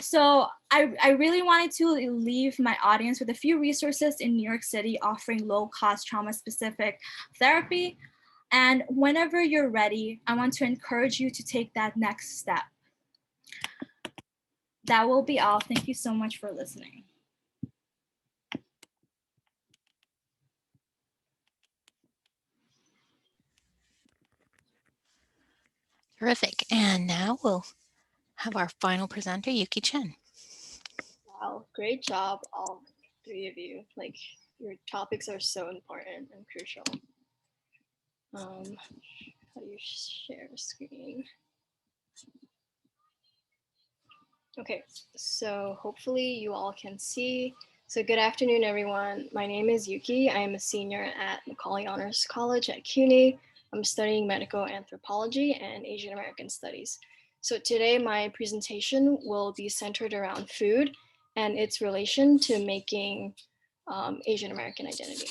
So I really wanted to leave my audience with a few resources in New York City offering low-cost trauma-specific therapy. And whenever you're ready, I want to encourage you to take that next step. That will be all. Thank you so much for listening. Terrific. And now we'll have our final presenter, Yuki Chen. Wow, great job, all three of you. Like, your topics are so important and crucial. How do you share screen? Okay, so hopefully you all can see. So good afternoon, everyone. My name is Yuki. I am a senior at Macaulay Honors College at CUNY. I'm studying medical anthropology and Asian American studies. So today my presentation will be centered around food and its relation to making Asian American identity.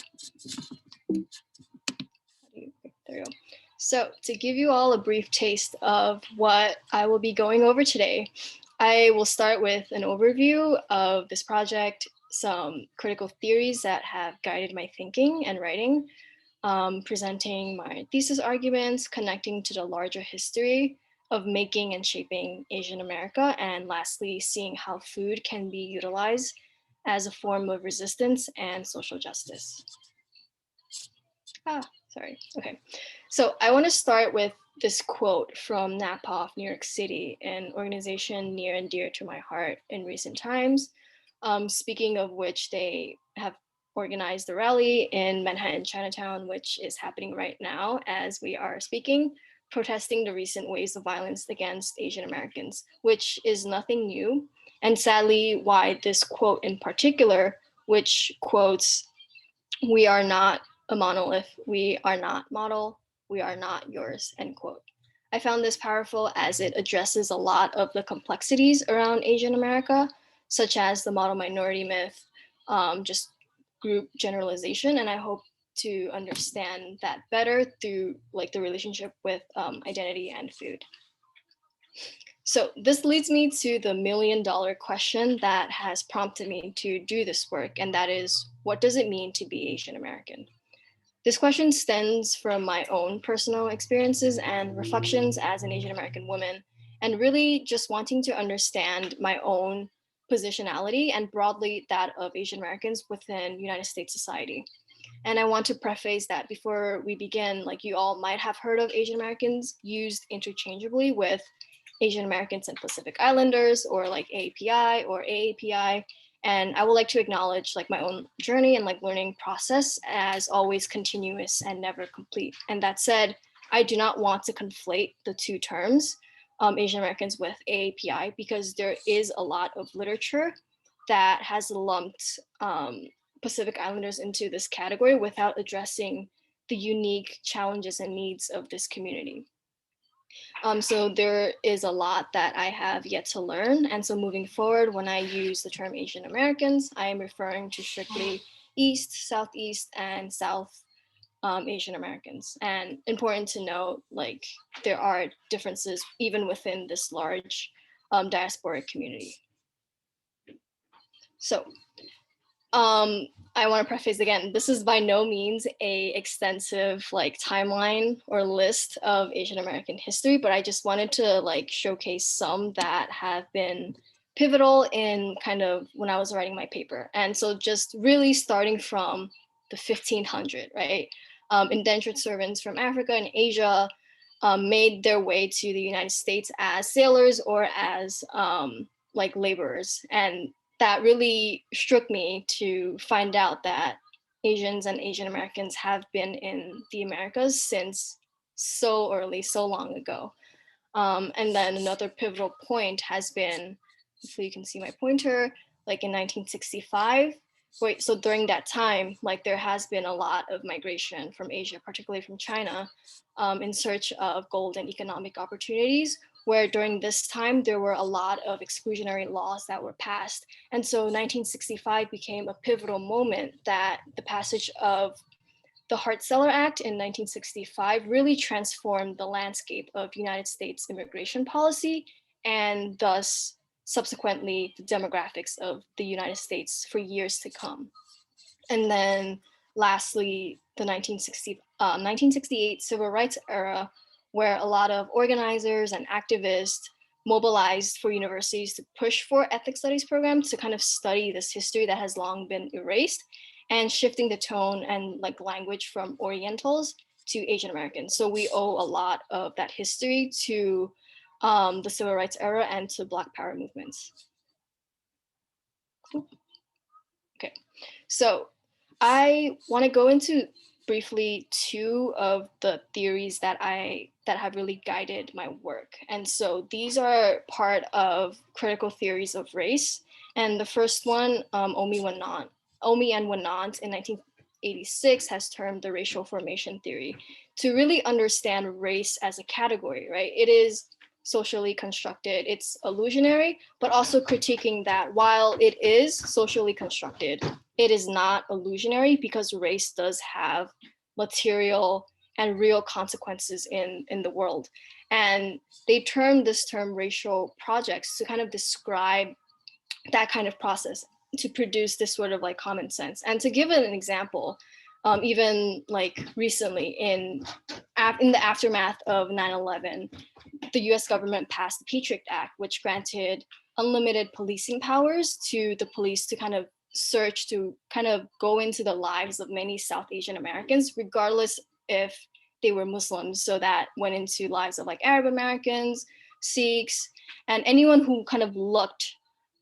There we go. So to give you all a brief taste of what I will be going over today, I will start with an overview of this project, some critical theories that have guided my thinking and writing, presenting my thesis arguments, connecting to the larger history of making and shaping Asian America, and lastly, seeing how food can be utilized as a form of resistance and social justice. Okay. So I want to start with this quote from NAPOF, New York City, an organization near and dear to my heart in recent times, speaking of which they have organized the rally in Manhattan, Chinatown, which is happening right now as we are speaking, protesting the recent waves of violence against Asian Americans, which is nothing new. And sadly, why this quote in particular, which quotes, "We are not a monolith, we are not model, we are not yours," end quote. I found this powerful as it addresses a lot of the complexities around Asian America, such as the model minority myth, just group generalization, and I hope to understand that better through like the relationship with identity and food. So this leads me to the million-dollar question that has prompted me to do this work, and that is, what does it mean to be Asian American? This question stems from my own personal experiences and reflections as an Asian American woman, and really just wanting to understand my own positionality and broadly that of Asian Americans within United States society. And I want to preface that before we begin, like, you all might have heard of Asian Americans used interchangeably with Asian Americans and Pacific Islanders, or like AAPI or AAPI. And I would like to acknowledge like my own journey and like learning process as always continuous and never complete. And that said, I do not want to conflate the two terms, Asian Americans with AAPI, because there is a lot of literature that has lumped Pacific Islanders into this category without addressing the unique challenges and needs of this community. So there is a lot that I have yet to learn. And so moving forward, when I use the term Asian Americans, I am referring to strictly East, Southeast, and South Asian Americans. And important to note, like, there are differences even within this large diasporic community. So I want to preface again, this is by no means a extensive like timeline or list of Asian American history, but I just wanted to like showcase some that have been pivotal in kind of when I was writing my paper. And so just really starting from the 1500, right? Indentured servants from Africa and Asia made their way to the United States as sailors or as like laborers. And that really struck me to find out that Asians and Asian Americans have been in the Americas since so early, so long ago. And then another pivotal point has been, so you can see my pointer, like in 1965. Wait, so during that time, like there has been a lot of migration from Asia, particularly from China, in search of gold and economic opportunities, where during this time, there were a lot of exclusionary laws that were passed. And so 1965 became a pivotal moment that the passage of the Hart-Celler Act in 1965 really transformed the landscape of United States immigration policy and thus subsequently the demographics of the United States for years to come. And then lastly, the 1968 civil rights era, where a lot of organizers and activists mobilized for universities to push for ethnic studies programs to kind of study this history that has long been erased, and shifting the tone and like language from Orientals to Asian Americans. So we owe a lot of that history to the civil rights era and to Black Power movements. Okay, so I want to go into briefly two of the theories that have really guided my work. And so these are part of critical theories of race. And the first one, Omi and Winant in 1986 has termed the racial formation theory to really understand race as a category, right? It is socially constructed, it's illusionary, but also critiquing that while it is socially constructed, it is not illusionary because race does have material and real consequences in the world. And they term this term racial projects to kind of describe that kind of process, to produce this sort of like common sense. And to give an example, even like recently in the aftermath of 9/11, the US government passed the Patriot Act, which granted unlimited policing powers to the police to kind of search, to kind of go into the lives of many South Asian Americans, regardless if they were Muslims. So that went into lives of like Arab Americans, Sikhs, and anyone who kind of looked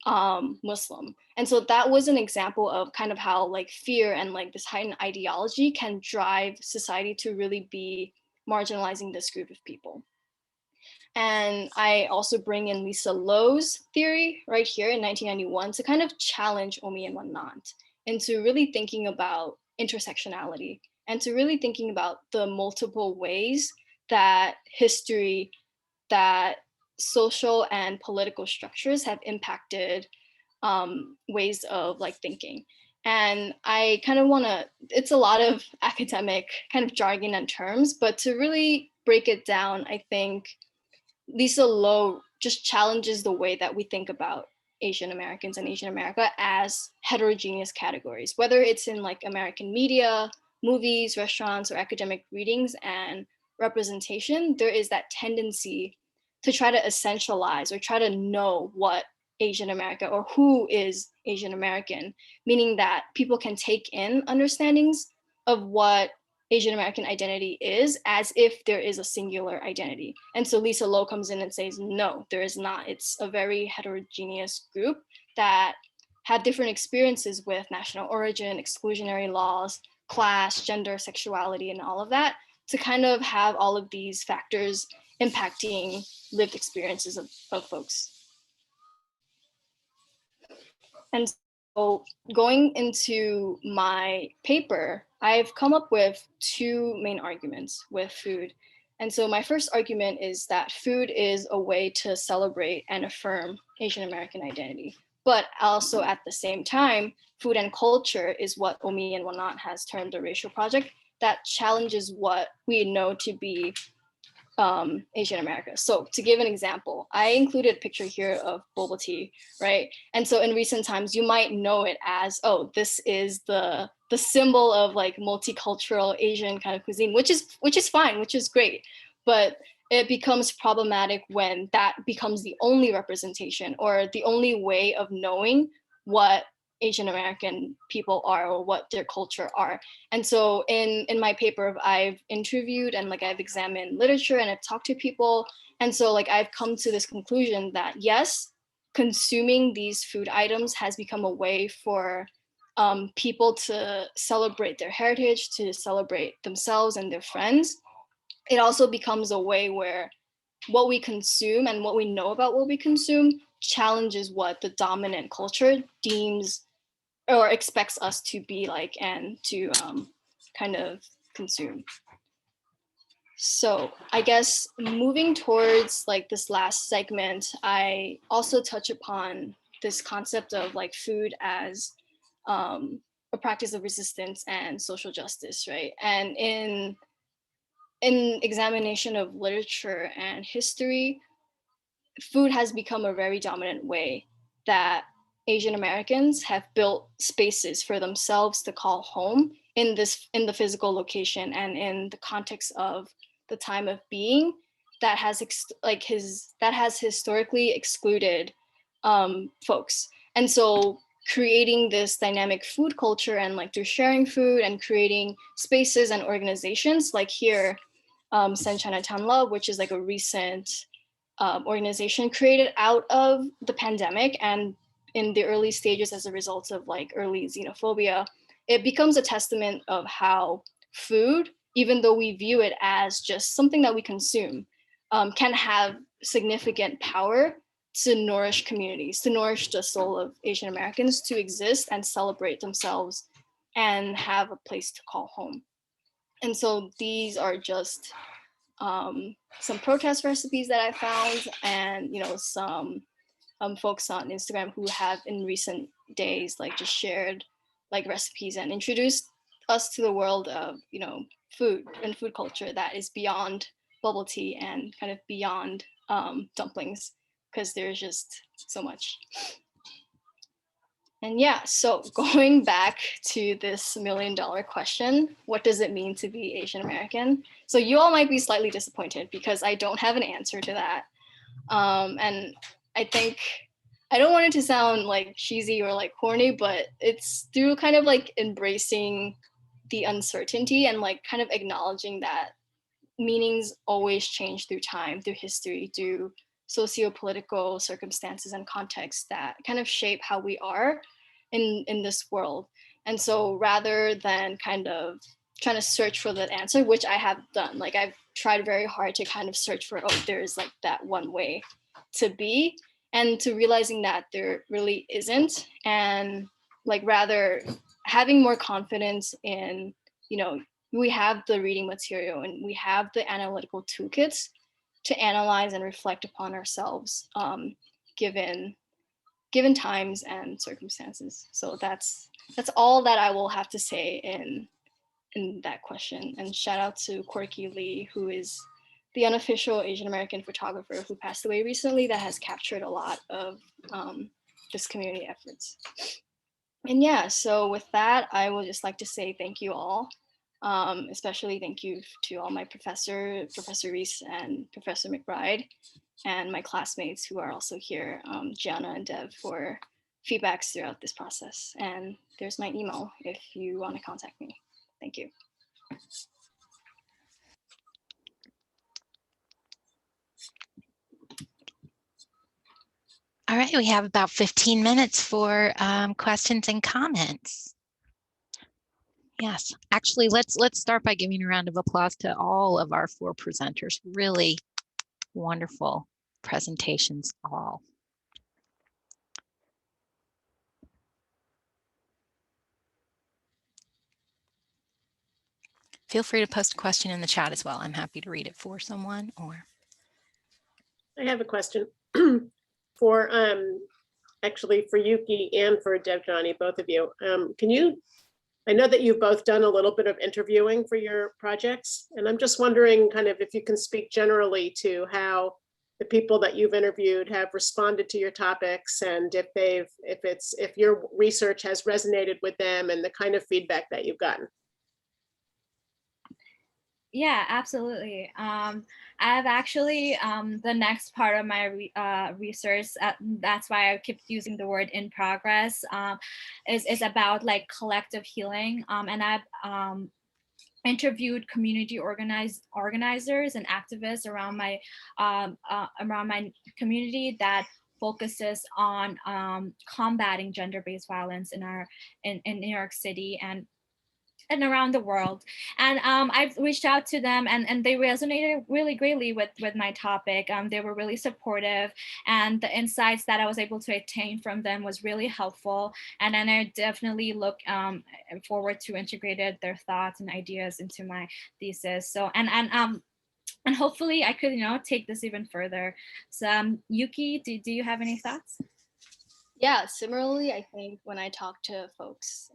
Muslim. And so that was an example of kind of how like fear and like this heightened ideology can drive society to really be marginalizing this group of people. And I also bring in Lisa Lowe's theory right here in 1991 to kind of challenge Omi and Winant into really thinking about intersectionality and to really thinking about the multiple ways that history, that social and political structures have impacted ways of like thinking. And I kind of want to, it's a lot of academic kind of jargon and terms, but to really break it down, I think Lisa Lowe just challenges the way that we think about Asian Americans and Asian America as heterogeneous categories, whether it's in like American media, movies, restaurants, or academic readings and representation. There is that tendency to try to essentialize or try to know what Asian America or who is Asian American, meaning that people can take in understandings of what Asian American identity is as if there is a singular identity. And so Lisa Lowe comes in and says, no, there is not. It's a very heterogeneous group that had different experiences with national origin, exclusionary laws, class, gender, sexuality, and all of that, to kind of have all of these factors impacting lived experiences of folks. And so going into my paper, I've come up with two main arguments with food. And so my first argument is that food is a way to celebrate and affirm Asian American identity. But also at the same time, food and culture is what Omi and Winant has termed a racial project that challenges what we know to be Asian America. So to give an example, I included a picture here of boba tea, right? And so in recent times, you might know it as, oh, this is the symbol of like multicultural Asian kind of cuisine, which is fine, which is great. But it becomes problematic when that becomes the only representation or the only way of knowing what Asian American people are or what their culture are. And so in my paper, I've interviewed and like I've examined literature and I've talked to people. And so like I've come to this conclusion that yes, consuming these food items has become a way for people to celebrate their heritage, to celebrate themselves and their friends. It also becomes a way where what we consume and what we know about what we consume challenges what the dominant culture deems or expects us to be like and to kind of consume. So I guess moving towards like this last segment, I also touch upon this concept of like food as a practice of resistance and social justice, right? And in examination of literature and history, food has become a very dominant way that Asian Americans have built spaces for themselves to call home in the physical location and in the context of the time of being that has historically excluded folks. And so creating this dynamic food culture and like through sharing food and creating spaces and organizations like here, Send Chinatown Love, which is like a recent organization created out of the pandemic and in the early stages as a result of like early xenophobia, it becomes a testament of how food, even though we view it as just something that we consume, can have significant power to nourish communities, to nourish the soul of Asian Americans to exist and celebrate themselves and have a place to call home. And so these are just some protest recipes that I found, and some folks on Instagram who have in recent days like just shared like recipes and introduced us to the world of food and food culture that is beyond bubble tea and kind of beyond dumplings, because there's just so much. And yeah, so going back to this $1 million question, what does it mean to be Asian American? So you all might be slightly disappointed because I don't have an answer to that. And I think, I don't want it to sound like cheesy or like corny, but it's through kind of like embracing the uncertainty and like kind of acknowledging that meanings always change through time, through history, through socio-political circumstances and contexts that kind of shape how we are in this world. And so rather than kind of trying to search for that answer, which I have done, like I've tried very hard to kind of search for, oh, there's like that one way to be, and to realizing that there really isn't. And like rather having more confidence in, we have the reading material and we have the analytical toolkits to analyze and reflect upon ourselves, given times and circumstances. So that's all that I will have to say in that question. And shout out to Quirky Lee, who is the unofficial Asian American photographer who passed away recently that has captured a lot of this community efforts. And yeah, so with that, I would just like to say thank you all. Especially thank you to all my Professor Reese and Professor McBride, and my classmates who are also here, Gianna and Dev, for feedbacks throughout this process. And there's my email if you want to contact me. Thank you. All right, we have about 15 minutes for questions and comments. Yes, actually, let's start by giving a round of applause to all of our 4 presenters. Really wonderful presentations all. Feel free to post a question in the chat as well. I'm happy to read it for someone or. I have a question for actually for Yuki and for Devjani, both of you. I know that you've both done a little bit of interviewing for your projects, and I'm just wondering kind of if you can speak generally to how the people that you've interviewed have responded to your topics, and if your research has resonated with them and the kind of feedback that you've gotten. Yeah, absolutely. I have actually, the next part of my research, that's why I keep using the word in progress, is about like collective healing. And I've interviewed community organizers and activists around my community that focuses on combating gender-based violence in New York City and around the world. And I've reached out to them, and they resonated really greatly with my topic. They were really supportive, and the insights that I was able to attain from them was really helpful. And then I definitely look forward to integrated their thoughts and ideas into my thesis. So, and hopefully I could, take this even further. So Yuki, do you have any thoughts? Yeah, similarly, I think when I talked to folks,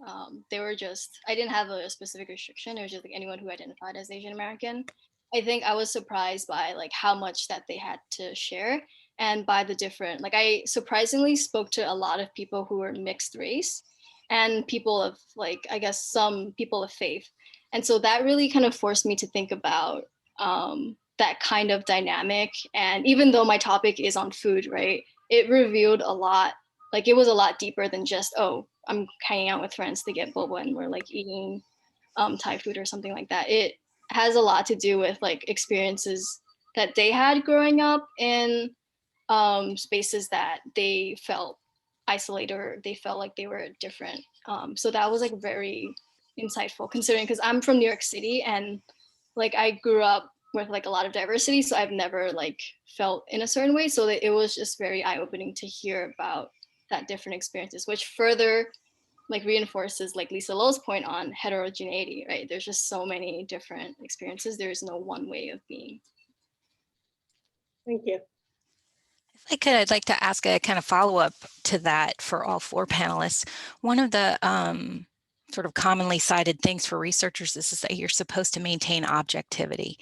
they were just, I didn't have a specific restriction. It was just like anyone who identified as Asian American. I think I was surprised by like how much that they had to share and by the different, like I surprisingly spoke to a lot of people who were mixed race and people of like, I guess some people of faith. And so that really kind of forced me to think about that kind of dynamic. And even though my topic is on food, right, it revealed a lot, like it was a lot deeper than just, oh, I'm hanging out with friends to get boba and we're like eating Thai food or something like that. It has a lot to do with like experiences that they had growing up in spaces that they felt isolated or they felt like they were different. So that was like very insightful considering because I'm from New York City and like I grew up with like a lot of diversity, so I've never like felt in a certain way. So it was just very eye-opening to hear about that different experiences, which further like reinforces like Lisa Low's point on heterogeneity, right? There's just so many different experiences. There's no one way of being. Thank you. If I could, I'd like to ask a kind of follow-up to that for all four panelists. One of the sort of commonly cited things for researchers is that you're supposed to maintain objectivity.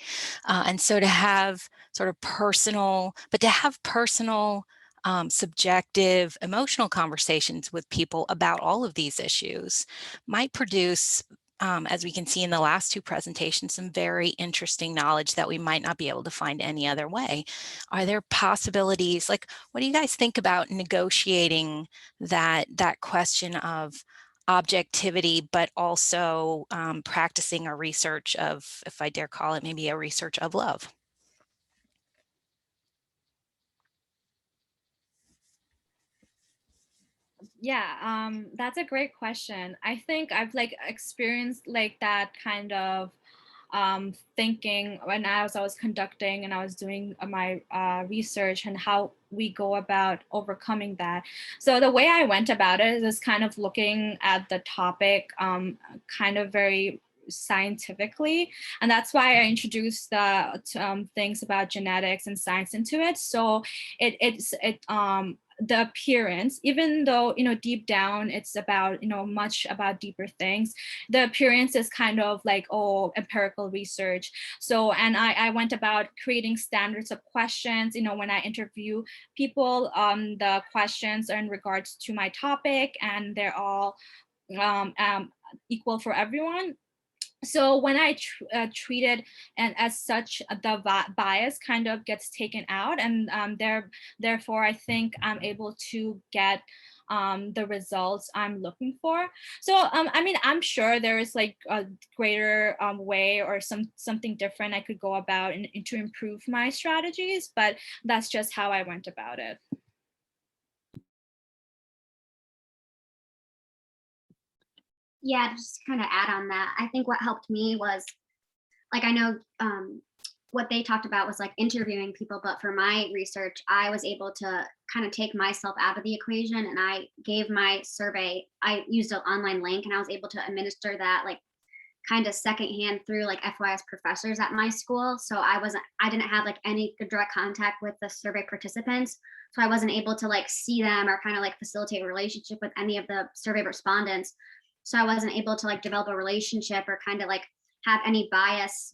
And so to have sort of personal, subjective, emotional conversations with people about all of these issues might produce, as we can see in the last two presentations, some very interesting knowledge that we might not be able to find any other way. Are there possibilities, like, what do you guys think about negotiating that question of objectivity, but also practicing a research of, if I dare call it, maybe a research of love? Yeah, that's a great question. I think I've like experienced like that kind of thinking when I was conducting and I was doing my research and how we go about overcoming that. So the way I went about it is kind of looking at the topic kind of very scientifically, and that's why I introduced the things about genetics and science into it. So the appearance, even though deep down it's about much about deeper things, the appearance is kind of like empirical research. So and I went about creating standards of questions. When I interview people, the questions are in regards to my topic and they're all equal for everyone. So when I treat it and as such, the bias kind of gets taken out, and therefore I think I'm able to get the results I'm looking for. So I mean, I'm sure there is like a greater way or something different I could go about to improve my strategies, but that's just how I went about it. Yeah, to just kind of add on that, I think what helped me was, like, I know what they talked about was like interviewing people, but for my research, I was able to kind of take myself out of the equation, and I gave my survey, I used an online link, and I was able to administer that like kind of secondhand through like FYS professors at my school. So I didn't have like any direct contact with the survey participants. So I wasn't able to like see them or kind of like facilitate a relationship with any of the survey respondents. So I wasn't able to like develop a relationship or kind of like have any bias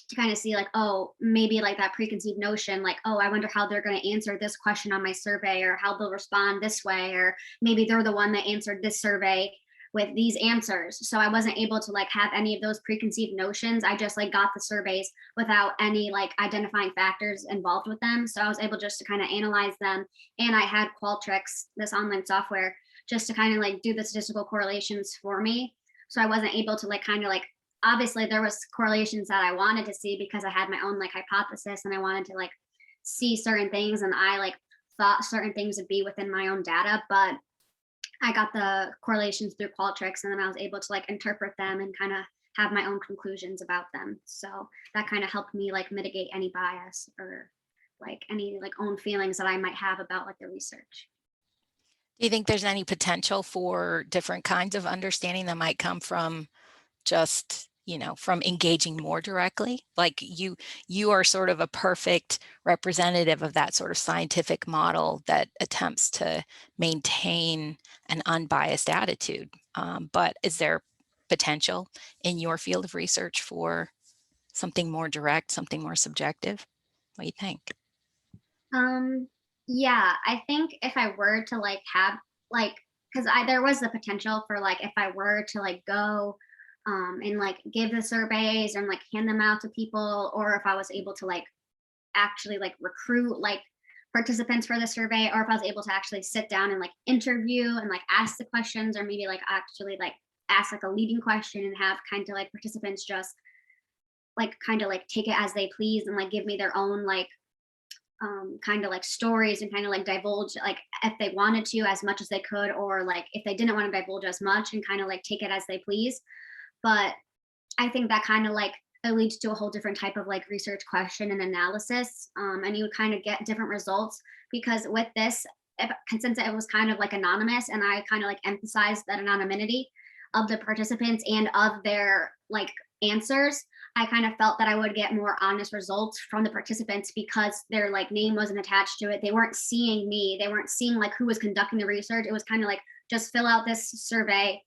to kind of see like, oh, maybe like that preconceived notion, like, oh, I wonder how they're going to answer this question on my survey, or how they'll respond this way, or maybe they're the one that answered this survey with these answers. So I wasn't able to like have any of those preconceived notions. I just like got the surveys without any like identifying factors involved with them. So I was able just to kind of analyze them. And I had Qualtrics, this online software, just to kind of like do the statistical correlations for me. So I wasn't able to like kind of like, obviously there was correlations that I wanted to see because I had my own like hypothesis and I wanted to like see certain things, and I like thought certain things would be within my own data, but I got the correlations through Qualtrics, and then I was able to like interpret them and kind of have my own conclusions about them. So that kind of helped me like mitigate any bias or like any like own feelings that I might have about like the research. Do you think there's any potential for different kinds of understanding that might come from just, you know, from engaging more directly? Like you are sort of a perfect representative of that sort of scientific model that attempts to maintain an unbiased attitude. But is there potential in your field of research for something more direct, something more subjective? What do you think? Yeah, I think if I were to like have like, because I there was the potential for like if I were to like go and like give the surveys and like hand them out to people, or if I was able to like actually like recruit like participants for the survey, or if I was able to actually sit down and like interview and like ask the questions, or maybe like actually like ask like a leading question and have kind of like participants just like kind of like take it as they please and like give me their own like kind of like stories and kind of like divulge like if they wanted to as much as they could, or like if they didn't want to divulge as much and kind of like take it as they please. But I think that kind of like it leads to a whole different type of like research question and analysis, and you would kind of get different results because with this, since it was kind of like anonymous, and I kind of like emphasized that anonymity of the participants and of their like answers, I kind of felt that I would get more honest results from the participants because their like name wasn't attached to it. They weren't seeing me. They weren't seeing like who was conducting the research. It was kind of like just fill out this survey.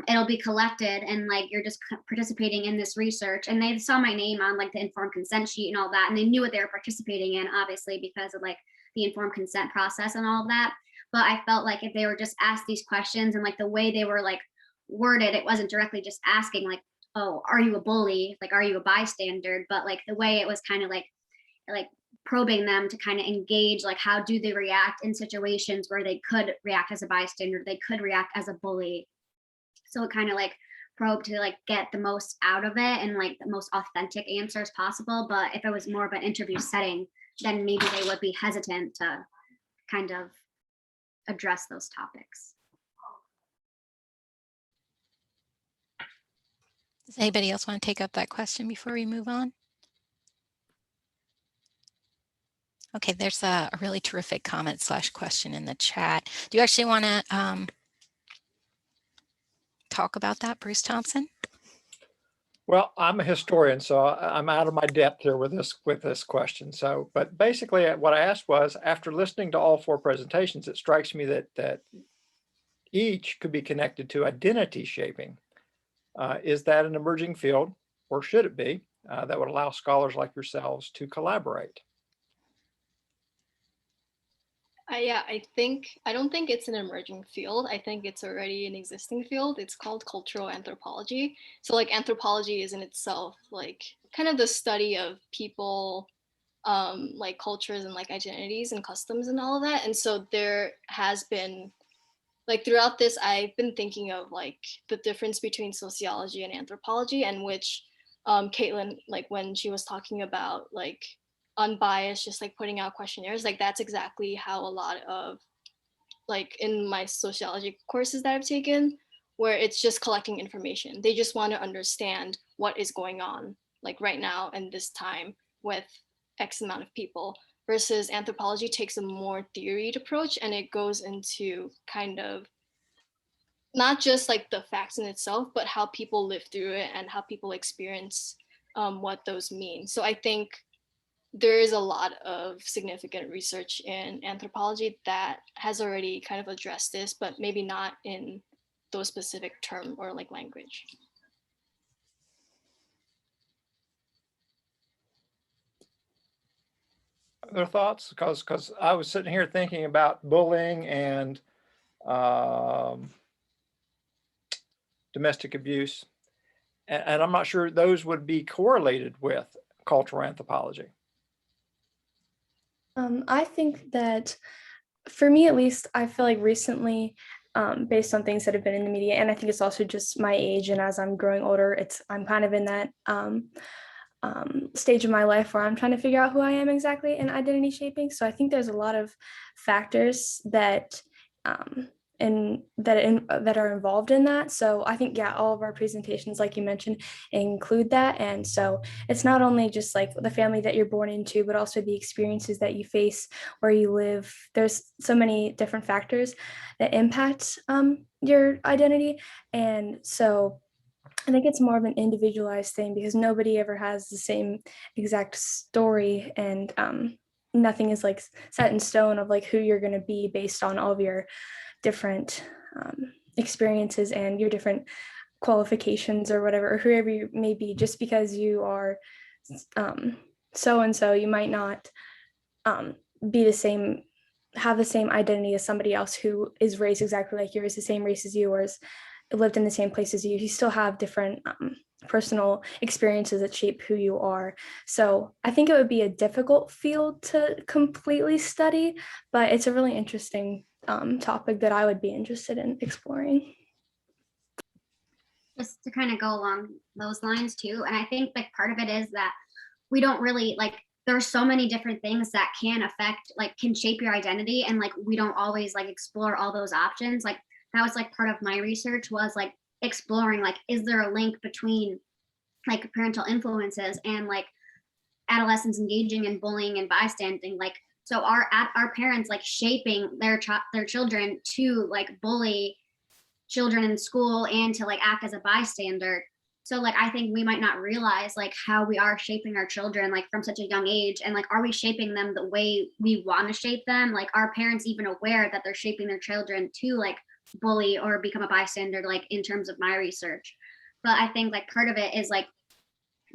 It'll be collected and like you're just participating in this research. And they saw my name on like the informed consent sheet and all that, and they knew what they were participating in, obviously because of like the informed consent process and all of that. But I felt like if they were just asked these questions and like the way they were like worded, it wasn't directly just asking like, oh, are you a bully? Like, are you a bystander? But like the way it was kind of like probing them to kind of engage, like how do they react in situations where they could react as a bystander, they could react as a bully. So it kind of like probe to like get the most out of it and like the most authentic answers possible. But if it was more of an interview setting, then maybe they would be hesitant to kind of address those topics. Does anybody else want to take up that question before we move on? Okay, there's a really terrific comment / question in the chat. Do you actually want to talk about that, Bruce Thompson? Well, I'm a historian, so I'm out of my depth here with this question. So, but basically what I asked was, after listening to all 4 presentations, it strikes me that each could be connected to identity shaping. Is that an emerging field, or should it be, that would allow scholars like yourselves to collaborate? Yeah, I don't think it's an emerging field. I think it's already an existing field. It's called cultural anthropology. So like anthropology is in itself like kind of the study of people, like cultures and like identities and customs and all of that. And so there has been like throughout this, I've been thinking of like the difference between sociology and anthropology, and which Caitlyn, like when she was talking about like unbiased, just like putting out questionnaires, like that's exactly how a lot of like in my sociology courses that I've taken, where it's just collecting information. They just want to understand what is going on like right now and this time with X amount of people, versus anthropology takes a more theoried approach, and it goes into kind of not just like the facts in itself, but how people live through it and how people experience what those mean. So I think there is a lot of significant research in anthropology that has already kind of addressed this, but maybe not in those specific term or like language. Other thoughts? Because I was sitting here thinking about bullying and domestic abuse. And I'm not sure those would be correlated with cultural anthropology. I think that for me, at least, I feel like recently, based on things that have been in the media, and I think it's also just my age, and as I'm growing older, I'm kind of in that stage of my life where I'm trying to figure out who I am exactly in identity shaping. So I think there's a lot of factors that that are involved in that. So I think, yeah, all of our presentations, like you mentioned, include that. And so it's not only just like the family that you're born into, but also the experiences that you face where you live. There's so many different factors that impact your identity. And so I think it's more of an individualized thing because nobody ever has the same exact story, and nothing is like set in stone of like who you're going to be based on all of your different experiences and your different qualifications or whatever, or whoever you may be. Just because you are so and so, you might not be the same, have the same identity as somebody else who is raised exactly like yours, the same race as you, or is lived in the same place as you. You still have different personal experiences that shape who you are. So I think it would be a difficult field to completely study, but it's a really interesting topic that I would be interested in exploring. Just to kind of go along those lines too, and I think like part of it is that we don't really like, there's so many different things that can affect, like can shape your identity, and like we don't always like explore all those options. Like that was like part of my research, was like exploring like, is there a link between like parental influences and like adolescents engaging in bullying and bystanding. Like, so our parents like shaping their children to like bully children in school and to like act as a bystander. So like I think we might not realize like how we are shaping our children like from such a young age, and like are we shaping them the way we want to shape them? Like are parents even aware that they're shaping their children to like bully or become a bystander, like in terms of my research? But I think like part of it is like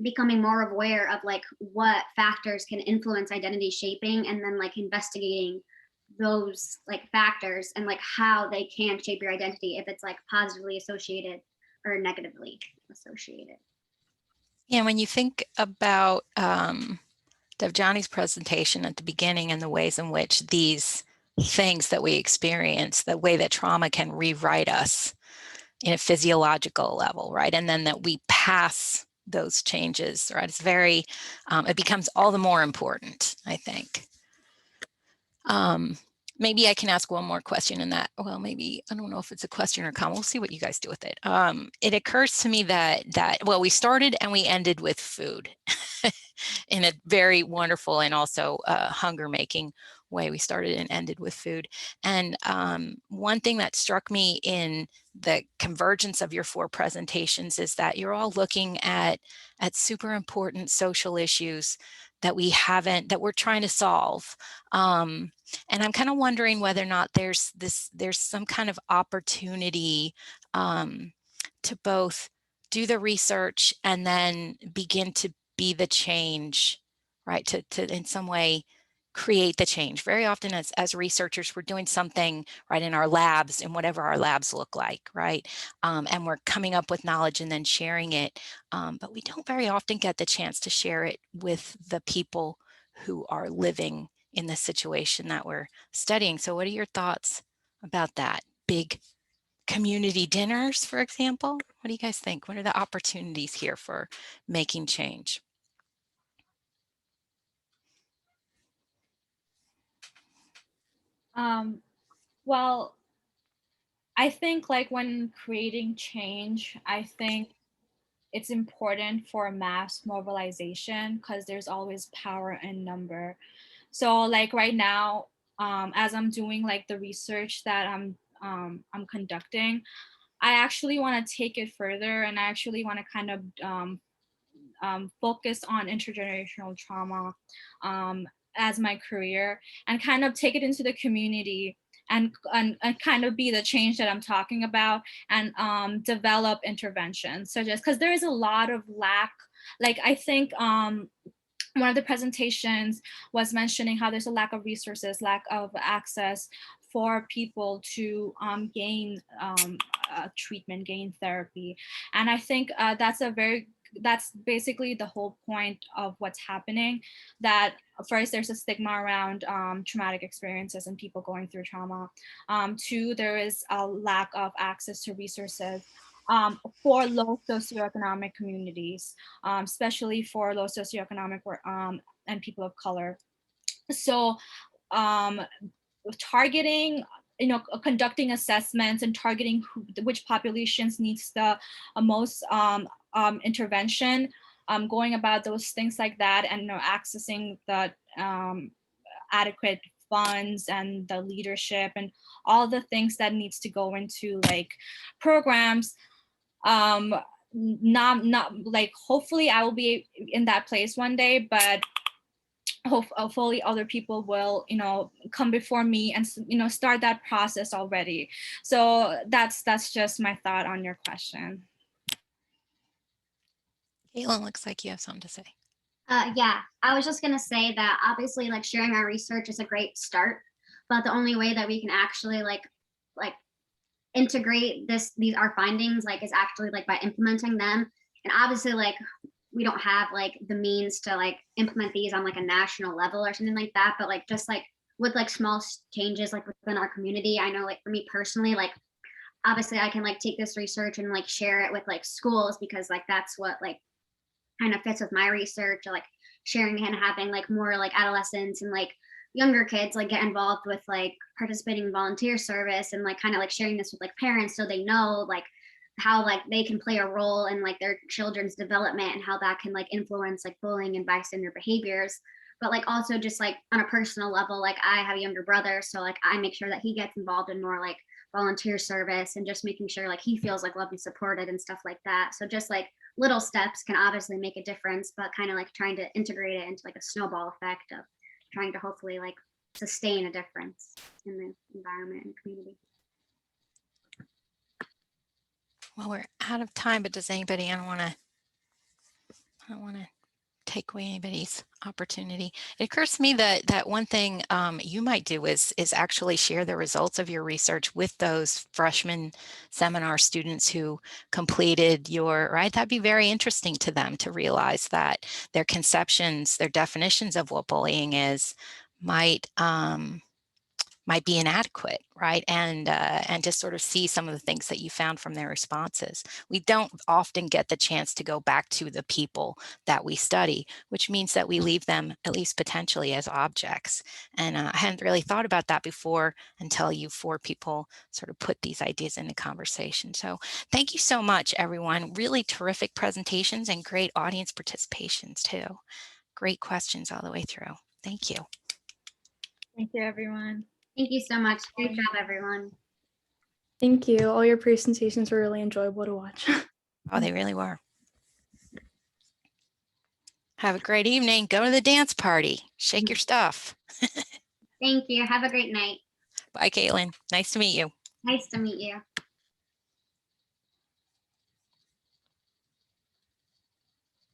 becoming more aware of like what factors can influence identity shaping, and then like investigating those like factors and like how they can shape your identity, if it's like positively associated or negatively associated. Yeah, when you think about Devjani's presentation at the beginning and the ways in which these things that we experience, the way that trauma can rewrite us in a physiological level, right? And then that we pass those changes, right? It's very, it becomes all the more important, I think. Maybe I can ask one more question in that. Well, maybe, I don't know if it's a question or a comment. We'll see what you guys do with it. It occurs to me that well, we started and we ended with food in a very wonderful and also hunger-making way. We started and ended with food. And one thing that struck me in the convergence of your 4 presentations is that you're all looking at super important social issues that we're trying to solve. And I'm kind of wondering whether or not there's some kind of opportunity to both do the research and then begin to be the change, right? To in some way create the change. Very often as researchers, we're doing something right in our labs, in whatever our labs look like, right? And we're coming up with knowledge and then sharing it. But we don't very often get the chance to share it with the people who are living in the situation that we're studying. So what are your thoughts about that? Big community dinners, for example? What do you guys think? What are the opportunities here for making change? Well, I think like when creating change, I think it's important for mass mobilization because there's always power in number. So like right now, as I'm doing like the research that I'm conducting, I actually want to take it further, and I actually want to kind of focus on intergenerational trauma as my career, and kind of take it into the community and kind of be the change that I'm talking about, and develop interventions such as, because there is a lot of lack. Like I think one of the presentations was mentioning how there's a lack of resources, lack of access for people to gain treatment, getting therapy. And I think that's basically the whole point of what's happening, that first there's a stigma around traumatic experiences and people going through trauma. Two, there is a lack of access to resources for low socioeconomic communities, especially for low socioeconomic and people of color. So targeting, conducting assessments and targeting which populations needs the most intervention, going about those things like that, and accessing the adequate funds and the leadership and all the things that needs to go into like programs. Not like, hopefully I will be in that place one day, but hopefully other people will come before me and start that process already. So that's just my thought on your question. Caitlyn, looks like you have something to say. Yeah, I was just gonna say that obviously like sharing our research is a great start, but the only way that we can actually like integrate our findings like is actually like by implementing them. And obviously like we don't have like the means to like implement these on like a national level or something like that, but like just like with like small changes like within our community. I know like for me personally, like obviously I can like take this research and like share it with like schools, because like that's what like kind of fits with my research, or like sharing and having like more like adolescents and like younger kids like get involved with like participating in volunteer service, and like kind of like sharing this with like parents so they know like how like they can play a role in like their children's development and how that can like influence like bullying and bystander behaviors. But like also just like on a personal level, like I have a younger brother, so like I make sure that he gets involved in more like volunteer service and just making sure like he feels like loved and supported and stuff like that. So just like little steps can obviously make a difference, but kind of like trying to integrate it into like a snowball effect of trying to hopefully like sustain a difference in the environment and community. Well, we're out of time, but does anybody, I don't want to take away anybody's opportunity. It occurs to me that one thing you might do is actually share the results of your research with those freshman seminar students who completed right? That'd be very interesting to them to realize that their conceptions, their definitions of what bullying is might be inadequate, right? And to sort of see some of the things that you found from their responses. We don't often get the chance to go back to the people that we study, which means that we leave them at least potentially as objects. And I hadn't really thought about that before until you four people sort of put these ideas into conversation. So thank you so much, everyone. Really terrific presentations and great audience participations too. Great questions all the way through. Thank you. Thank you, everyone. Thank you so much. Great job, everyone. Thank you. All your presentations were really enjoyable to watch. Oh, they really were. Have a great evening. Go to the dance party. Shake your stuff. Thank you. Have a great night. Bye, Caitlin. Nice to meet you. Nice to meet you.